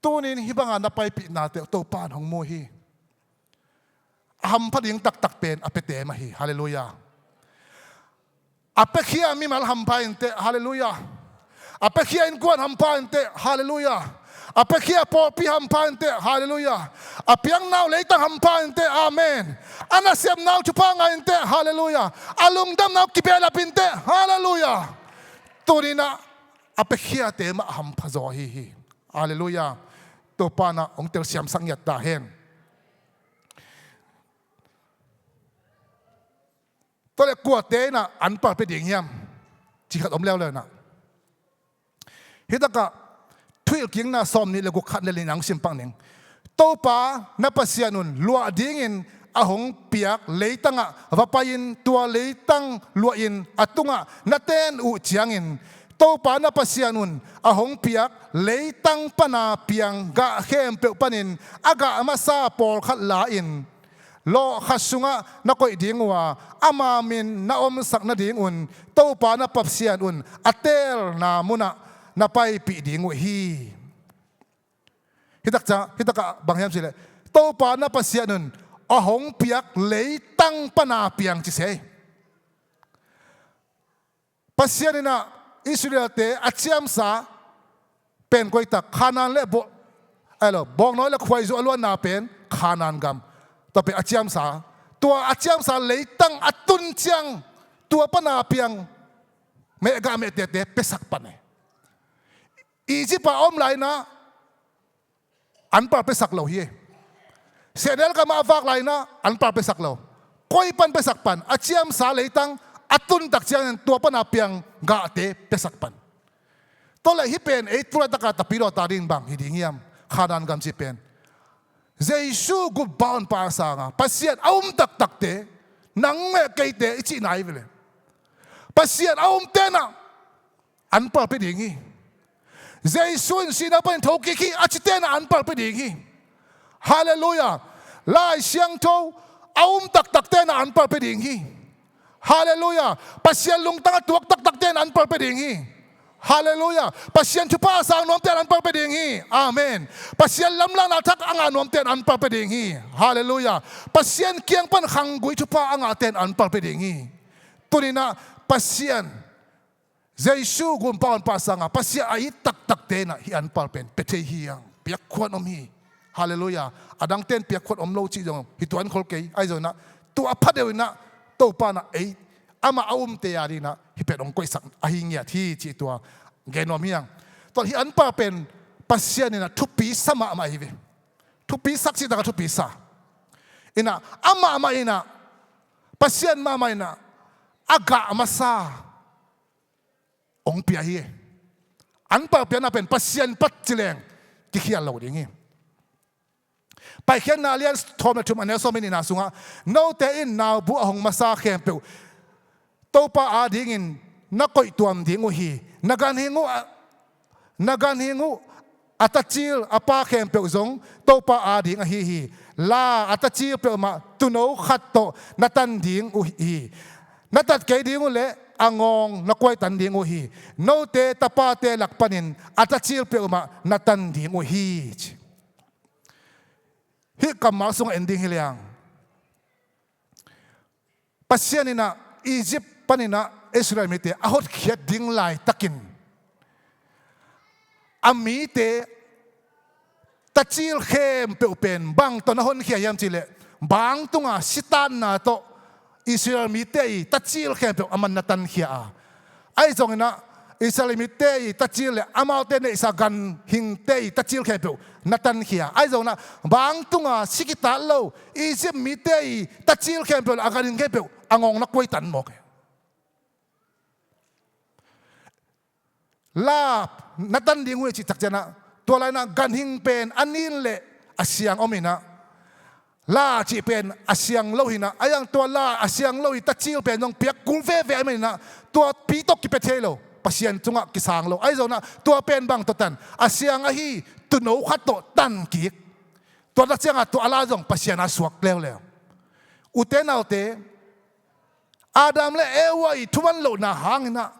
tunin hibanga na pai pi na te to pan hong mo hi ham phading tak pen apete ma hi hallelujah apekhia mi mal ham pa inte hallelujah apekhia in kwan ham pa inte hallelujah apa kia po pi hampan te hallelujah apiang nau leitang hampan te amen ana siam nau chupa ngain te hallelujah alungdam nau kibela pinte hallelujah turina apa kia te ma hampazo hi hallelujah to pana ong tel siam sang yat ta hen to le kwa te na anpal pe ding yam chi khat om leo le na hitaka tuil king na Sawm ni lagu khat le nang simpang ning to pa na pasianun lua dingin ahong piak leitanga vapayin tua leitang luain atunga naten u chiangin to pa na pasianun ahong piak leitang pana piang ga khem pe panin aga amasa por khat lain lo khasunga na koi dingwa ama min na om sak na dingun to pa na pasianun atel na muna napai pi dingu hi hitaka bangyam sile to pa na pasianun ahong piak leitang pana piang chi sei pasianina Israel te achiam sa pen koi ta khanan le bo alo bong noi le khwai zo alwa na pen khanan gam to pe achiam sa leitang atun chiang tua pana piang me ga me te pesak pane Egypt pa om lai na anpal pesak lo hi Senel ka maavak lai na anpal pesak lo koi pan pesak pan achiam sa leitang atun tak chiang tua pan apiang ga te pesak pan to la hi pen e tura ta ka tapiro ta ring bang hidingiam khadan gam si pen Jesu gu baon pa sa nga pasian aum tak tak te nang me kai te ichi nai vele pasian aum te na anpal pe dingi Jesu sina pan thoki ki achite na anpal pe dingi hallelujah lai siang tho aum tak tak te na anpal pe dingi hallelujah pasian lung tang tuak tak tak te na anpal pe dingi hallelujah pasian chupa sang nom te anpal pe dingi amen pasian lamla na thak anga nom te anpal pe dingi hallelujah pasian kiang pan khang gui chupa anga ten anpal pe dingi tunina pasian Jesu gun paon pasanga pasia ai tak tak te na hi anpal pen pete hiang piak khuan om hi hallelujah adang ten piak khuan om lo chi jong hi tuan khol ke ai zo na tu apha de na to pa na ei ama aum te ari na hi pe ong koi sak a hi ngia thi chi tua genom hiang to hi anpal pen pasia ni na thupi sama ma hi ve thupi sak chi da thupi sa ina ama ina pasian mama ina aga amasa ong pia hi anpal pia na pen pasian pat chileng ki khial lo ding hi pai khen na lian thom na thum anel so mini na sunga no te in now bu ahong masa khem pe to pa a ding in na koi tuam ding hi nagan hingu atachil apa khem pe zong to pa a ding hi la atachil pe ma tu no khat to natan ding hi natat ke ding le angong na kwai tan ding hi no te tapa te lakpanin atachil pe uma natan ding hi kamal sung ending hilang pasianina Egypt panina Israel mite ahot khiat ding lai takin ami te tachil khem pe upen bang to na hon khiayam chile bang tunga sitan na to Israel mitei tachil khem pe aman natan khia ai zong na Israel mitei tachil amal te ne isa gan hing te tachil khem pe natan khia ai zong na bang tunga sikita lo Egypt mitei tachil khem pe agarin khem pe angong na koi tan mo ke la natan dingwe chi takjana to lai na gan hing pen anin le asyang omina la chi pen asyang lo hina ayang to la asyang lo tachil pen nong piak kul ve amina to pitok ki pethelo pasien chunga ki sang lo ai zona to pen bang to tan asyang a hi tu no khato tan ki to la changa to ala jong pasien aswak le uten autte adam le ewai thuman lo na hangina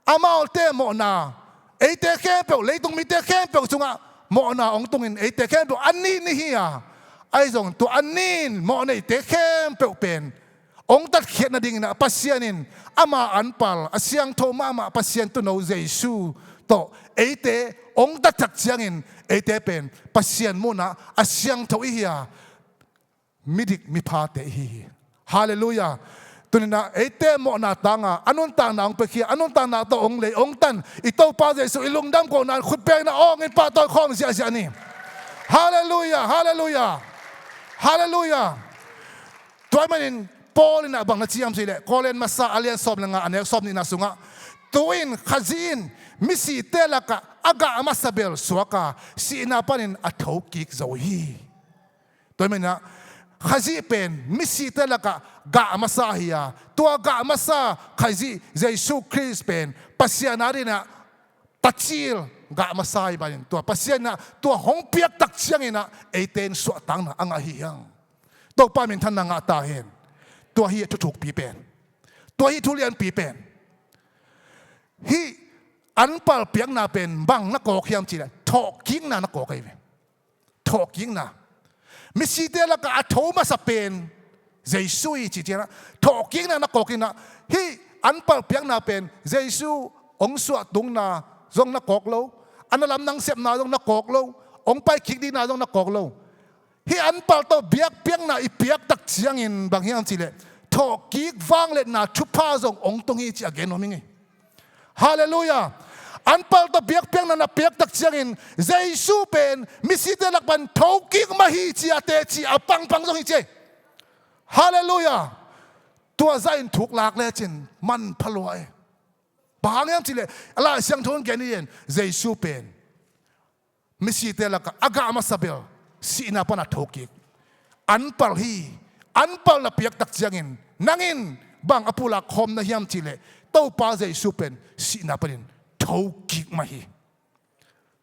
amal te mo na eite kempe leitung mi te kempe chunga mo na ong tungin eite kempe ani ni hiya ai zong tu anin mo nei te khem pe pen ong tat khiat na ding na pasianin ama anpal asyang tho mama pasien tu no Jesu โตเอเตองตัดจักเชียงอินเอเตเป็นปัสเซียนมุนะอาเซียงทวีเฮียมิดิกมิพาเตฮีฮาเลลูยาตุนนะเอเตโมนาตังอันนุนตังนาองเปคีอันนุนตังนาโตองเลยองตันอิโตปาเจสุอิลุงดัมโกนานขุดเปงนะองอินปาตอยข้องเสียเสียนี่ฮาเลลูยาฮาเลลูยาฮาเลลูยาตัวมัน Paul na bang na siyam sila kolen masa alian sob na nga anek sob ni nasunga tuin khazin misi telaka aga amasabel suaka si inapanin athokik zohi toy mena khazi pen misi telaka ga amasahiya tua ga amasa khazi jesu christ pen pasianari na tachil ga amasai banin tua pasiana tua hongpiak tak siangina eiten suatang na angahiyang to pamin than na nga tahenตัวฮีจะถูกปีเป็นตัวฮีทุเรียนปีเป็นฮีอันเปล่าเปียกนาเป็นบังนักกอกยามจีเลยถอกกิ้งนานักกอกไอ้เว้ยถอกกิ้งนามิสิเดลักอาโทมาสเปนเจสุยจีเจนะถอกกิ้งนานักกอกินนะฮีอันเปล่าเปียกนาเป็นเจสุองสวดตุงนาจงนักกอกโลอันนั้นลำนังเสียบนาจงนักกอกโลองไปคิกดีนาจงนักกอกโลฮีอันเปล่าตัวเบียกเปียกนาอีเปียกตักเชียงอินบางอย่างจีเลยถอกกิ๊กฟังเล็ดนาชุบผ้าจงองตรงนี้จีอาเกนโนมิงฮาเลลูยาอันเปล่าตัวเบียกเปียกนาเปียกตักเชียงอินเจสุเป็นมิสิเดลักบันถอกกิ๊กมาฮีจีอาเตจีอาปังปังจงฮีเจฮาเลลูยาตัวใจถูกหลากเลยจินมันพลอยบางอย่างจีเลยอะไรเสียงทนแกนี่เองเจสุเป็นมิสิเดลักอากามาสเบลสีนาปนัดถอกกิ๊กอันเปล่าฮีอันเปล่าเปียกตักเชียงอินนั่งอินบางอภูลักคมนะยามจีเลยเต้าป้าเจสุเป็นสีนาปนินถอกกิ๊กมาฮี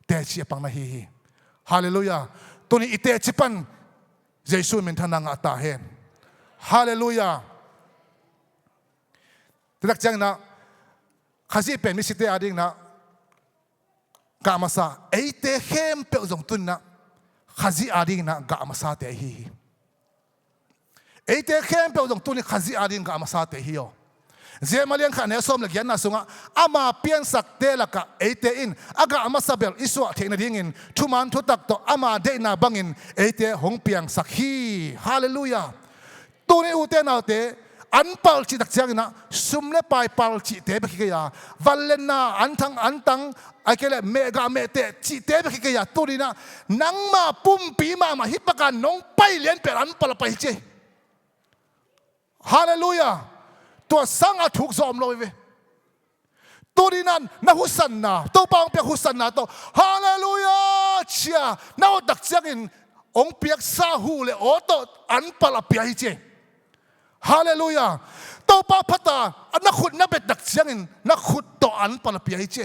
แต่เชียปังนะฮีฮาเลลูยาตัวนี้อิเตจิปันเจสุเป็นทนางอัตตาเฮนฮาเลลูยาแต่ดักจังนะข้าศึกเป็นมิสิเตอดิ่งนะกามาซาเอเตเข้มเปลจงตุนนะข้าศึกอดิ่งนะกามาซาเตฮีเอเตเข้มเปลจงตุนข้าศึกอดิ่งกามาซาเตฮีโอเจมาเลียงขันเนสอมเลียนนะสุงะอามาเปียนสักเตละกะเอเตอินอากามาซาเบลอิสวะเทนดิ่งอินทุมันทุตักโตอามาเดนาบังอินเอเตหงเปียงสักฮีฮาเลลูยาตัวนี้อุเทนเอาเตอันเปล่าจิตตักเชียงนะสุมเลปายเปล่าจิตเตบกิกยาวัลเลน่าอันทังไอ้แกเลเมกาเมเตจิตเตบกิกยาตัวนี้นะนังมาปุ่มปีมาฮิปปะกันน้องไปเลี้ยนเป็นอันเปล่าไปเจฮาเลลูยาตัวสังอาถูกซอมลอยเวตัวนี้นั้นนะฮุสันนาตัวบางเปียกฮุสันนาตัวฮาเลลูยาเชียน่าตักเชียงอินองเปียกซาฮูเลโอโตอันเปล่าไปเจฮาเลลูยาตัวป้าพัตตานักขุดนักเบ็ดดักเชียงอินนักขุดตัวอันปนเปียเจ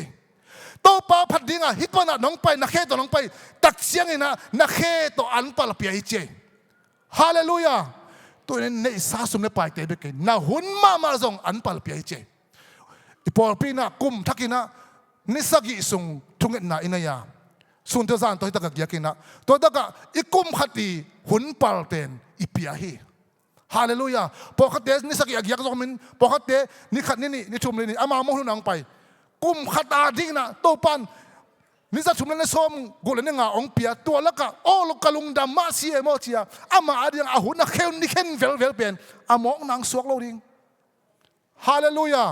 ตัวป้าพัดดิ้งฮิตปนัดน้องไปนักเขตัวน้องไปดักเชียงอินนักเขตัวอันปนเปียเจฮาเลลูยาตัวนี้ในสาสุมในป่ายเตะเบกน่าหุ่นมาจงอันปนเปียเจอีพอปีน่ะกุมทักินะนิสกิสุงทุงเงินน่ะอินายาสุนเตจานตัวตะกักยากินะตัวตะกักอีกุมขัดตีหุ่นปลเตนอีเปียฮีฮาเลลูยาพอขัดเดนิสกิอยากจะมินพอขัดเดนี่ขัดนี่ชุมเลยนี่อามาโมหุนังไปกุมขัดอาดิ้งนะโตปันนี่จะชุมเลยในส้มกุลนี่งาองเปียตัวละกะโอ้ลูกกะลุงดำมาเสียโมเชียอามาอาดิ้งอาหุ่นนักเข่นนี่เข่นเวลเป็นอามองนางสวกเราดิ้งฮาเลลูยา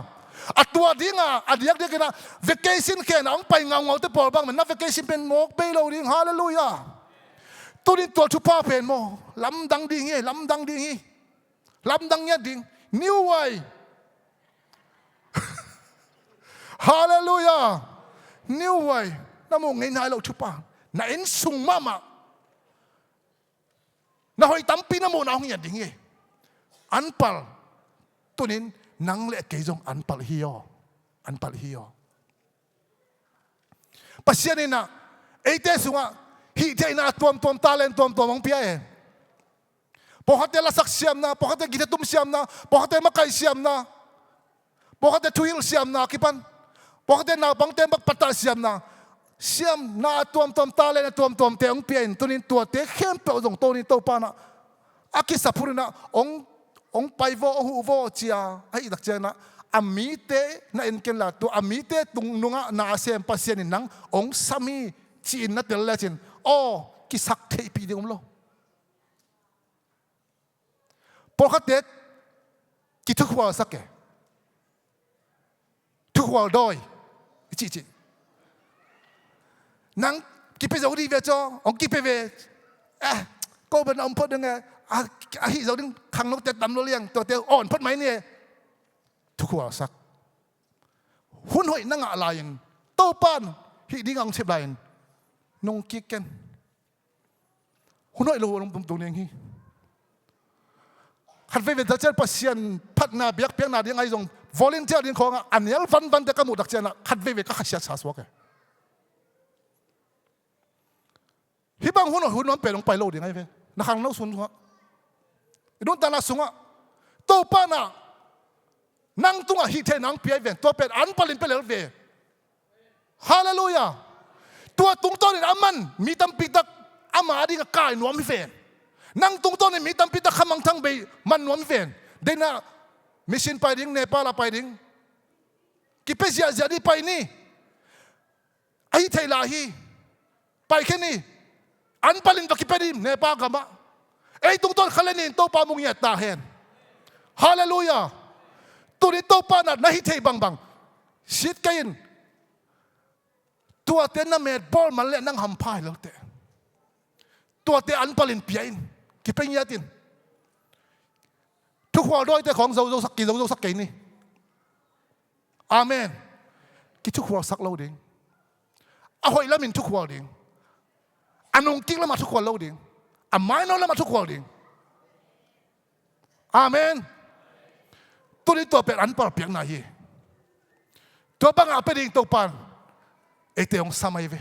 อัตัวดิ้งอัดียกเด็กนะเวกเกซินเข่นองไปเงาแต่ปอลบางเหมือนนักเวกเกซินเป็นโมกเปเราดิ้งฮาเลลูยาตัวนี้ตัวชุบผ้าเป็นโมลำดังดิ้งลำดังดิ้งลำดังเงี้ยดิ่งนิ้วไว้ฮาเลลูยานิ้วไว้น้ำมงเงินให้เราชุบปากน่าเอ็นสุงมาน่าหอยตั้มปีน้ำมงน้าเงี้ยดิ่งอันปัลตัวนี้นังเล็กเกยจงอันปัลฮิโออันปัลฮิโอปัจจัยนี้นะเอเตสุงะฮิเทน่าตัวตาเลนตัวมองเปียพอเขาเตะละสักเสียมนะพอเขาเตะกิจตุ้มเสียมนะพอเขาเตะมาไก่เสียมนะพอเขาเตะทุยลเสียมนะคิดปันพอเขาเตะนาบังเตะบักปัตตาเสียมนะเสียมนาตัวตาเลยนะตัวเตะองเปียนตัวนี้ตัวเตะเข้มเปล่าตรงตัวนี้ตัวปานะอากิสับพูดนะองไปโวหูโวเจียไอ้ดักเจนะ amite na inken la tu amite tung nunga na asem pasien nang ong sami chin na tel la chin o kisak thei pi ding lo por khatet ki thu khwa sak ke thu khwa doi chi nang ki pe zo di ve cho ong ki pe ve ko ben om phot ding a hi zo ding khang nok te tam lo liang to te on phot mai neทุกวันสักหุ่นหอยนั่งอะไรอย่างโตปานฮิดิ้งอังเชบไลน์นงกิกกันหุ่นหอยรู้ลงตรงนี้ฮีขัดเวทเจ้าปัสยันพัฒนาเบียกเปียกนาดิ้งไอ้ตรงวอลเลนเทียร์ดิ้งของอันนี้ฟันแต่ก็มุดักเจนะขัดเวทก็ขัดเสียชาสวกฮิบังหุ่นน้องเปลงไปโลดิ้งไอ้เว้นักขังน้องสุนทรนุ่นตาลาสุงะโตปานะนั่งตรงอ่ะฮิตเทนังเปียเวนตัวเป็นอันปลินเป็นเลวเวฮาเลลูยาตัวตรงต้นนี่อามันมีตั้มปิดตักอามาดีกับกายนวมเฟนนั่งตรงต้นนี่มีตั้มปิดตักขมังทั้งเบยมันนวมเฟนเดน่ามิชินไปดิ้งเนปาลไปดิ้งกิเปเซียจะดีไปนี่ไอ้เทลาฮีไปแค่นี้อันปลินตัวกิเปดิมเนปาลกันมะไอ้ตรงต้นขลังนี่โตปามุงเงียตาเห็นฮาเลลูยาตัวนี้โตปานัดนะฮิตเทบังชิดกันตัวเต้นน่ะเมดบอลมันเล่นนั่งหำพายแล้วเตะตัวเตะอันปลินเปียนกิเป็นยาตินทุกหัวด้วยแต่ของเราสักกี่เราสักกี่นี่อาเมนกิทุกหัวสักเราดิ่งเอาหอยละมินทุกหัวดิ่งอันนงกิ้งละมาทุกหัวเราดิ่งอันไม้นอนละมาทุกหัวดิ่งอาเมนตัวนี้ตัวเป็นอันปลอดเปียกหน่อยตัวบังอาเป็นดิ่งตัวปันเอเตองสมัยเว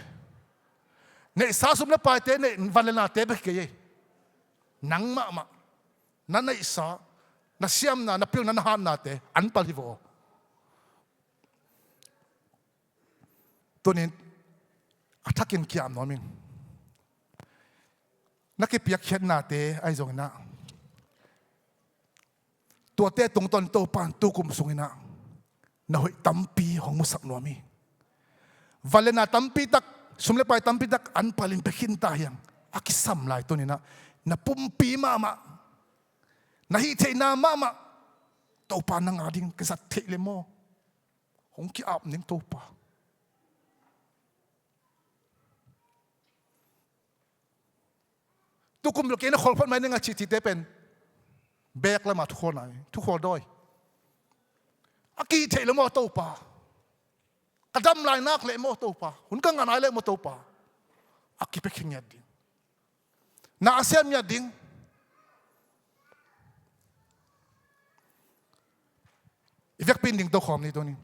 ในสาสมและปลายเตในวันเลนาเตไปเกยนังมานั่นในสานักเสียมนักเปลี่ยนนักหันนาเตอันปลิโวตัวนี้อัฐกินเกียมน้อยมิงนักเปียกเขียนนาเตไอจงนะตัวเตตรงตนโตปานตัวกุมสุงินะน่าหอยตั้มปีของมุสักนัวมีวันเลนาตั้มปีตักสมเลไปตั้มปีตักอันปลินไปขินตายังอากิสัมลายตัวนี้นะปุ่มปีมานะฮิเทนามาโตปานนังอาดิงกษัตริย์เทเลโมหงกี้อาบนิ่งโตปาตัวกุมลูกเอ็นขอพันไม่นึงอาชีพเตเป็นแบกละมาทุกคนไหนทุกคนด้วยอากีเทเลโมโตปากระดำลายนักเลโมโตปาหุ่นกังงานเลโมโตปาอากีไปขิงยัดดิ้งนาอาเซียนยัดดิ้งอีกอย่างเป็นดิ้งตัวขอมนี่ตัวนี้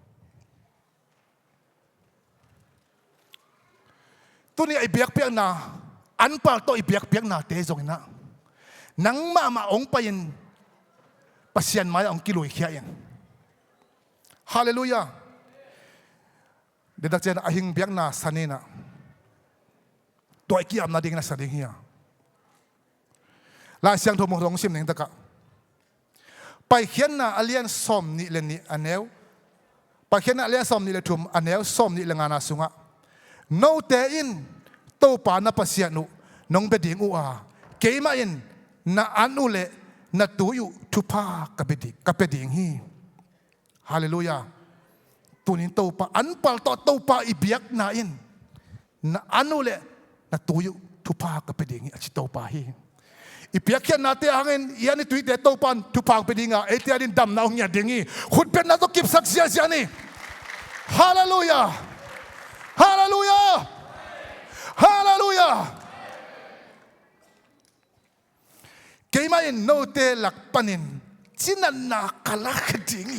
ไอ้เบียกเปียกนาอันปาตัวไอ้เบียกเปียกนาเตะจงนะนังมาองไปยินปัสยันไม้องกิลุยเขียนฮาเลลูยาเด็กเจนอาหิงเบียกนาสันนี่นะตัวไอ้กี้อับนาดิ่งนะสันดิ่งเฮียลายเสียงทมงซิมหนึ่งตะกะไปเขียนนะอเลียนซอมนี่เลนี่อันเนวไปเขียนนะอเลียนซอมนี่เลทุมอันเนวซอมนี่เลงานาสุงะโนเตอินโตปานาปัสยันุนงเบดิ่งอุอาเกยมาอินนาอันอุเลนาตัวอยู่ทุพากับเบดิ่งฮีฮาเลลูยาตัวนี้โตปาอันปาลโตปาอีเบียกนาอินนาอันอุเลนาตัวอยู่ทุพากับเบดิ่งฮีอชิโตปาฮีอีเบียกแค่นาเตะหังเอียนี่ตัวเตะโตปันทุพาเบดิ่งอ่ะเอเตียดินดำนาหงยดิ่งฮีขุดเป็นนาต้องเก็บสักเสียนี่ฮาเลลูยาฮาเลลูยาฮาเลลูยาเกี่ยมาอินโนเตลักปันินจินันนักลักดิ่ง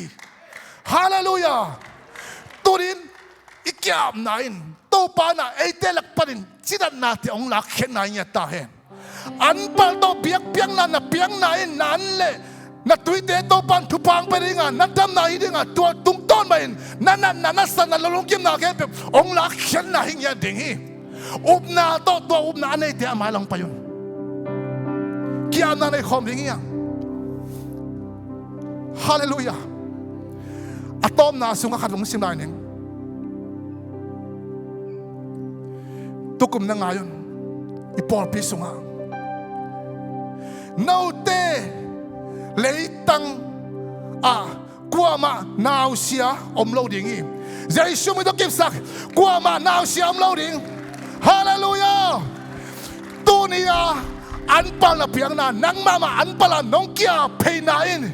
ฮาเลลูยาตัวนี้อีกอย่างนายโตปานะเอเตลักปันินจินันนาที่องลักเห็นนายตาเห็นอันปาโตเปียกนั้นนะเปียกนายนั้นเลยนัดตุยเตโตปันทุพังไปดิ่งนัดดำนายดิ่งตัวตุ้งต้นไปนั่นสันนั่นลงกิมนาแค่แบบองลักเห็นนายดิ่งอุบนาตัวอุบนาในเดียมาลงไปยุนกี่อันนั้นในคอมดิ่งฮาเลลูยา atom na sunga katong simlaning tukum na ngayon ipolpi sunga naute leitang kuama naw siya omloading zai shumi do kipsak kuama naw siya omloading hallelujah tunia anpal na piakna nang mama anpala nong kia peinain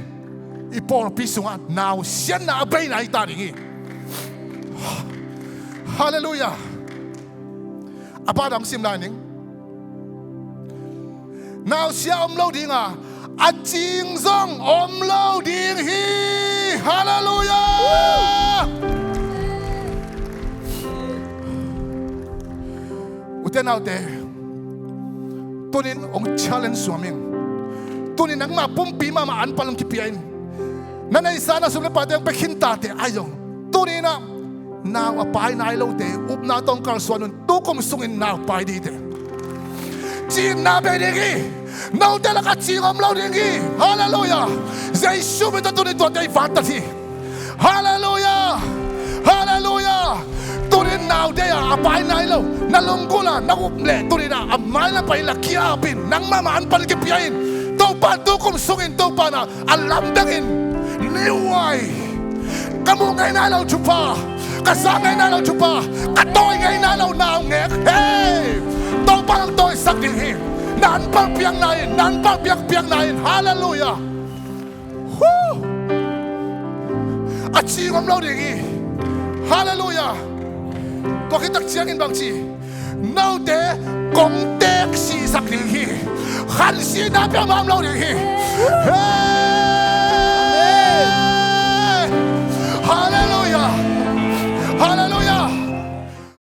ipolpi sunga naw siya na abay na itaringi hallelujah apadang simlaning naw siya omloading at ching zong omloading hi hallelujah uten autte tunin ong challenge swimming tunin ang mapumpi mama anpalang kipiain nanay sana sumle pati ang pekhintate ayong tunin na naw apay na ilaw te up na tong kalswanon tukom sungin naw pay dite chin na bedigi naw tela ka chingom law dingi hallelujah zai shumita tunin to day fantasy hallelujah hallelujah tunin naw de apay na ilaw nalunggula nakuple tunin na amay na pay lakiapin nang mamaan palikipiain tupa tukom sungin tupa na alamdangin niway kamu ngay nalaw chupa kasangay nalaw chupa katoy ngay nalaw naungek hey tupa lang toy sakdihin nanpal piang nain nanpal piang nain hallelujah woo at singom law dingi hallelujah to kitak siyangin bangsi now de kong tek si sakdihin khansi na piang mam law dingi hey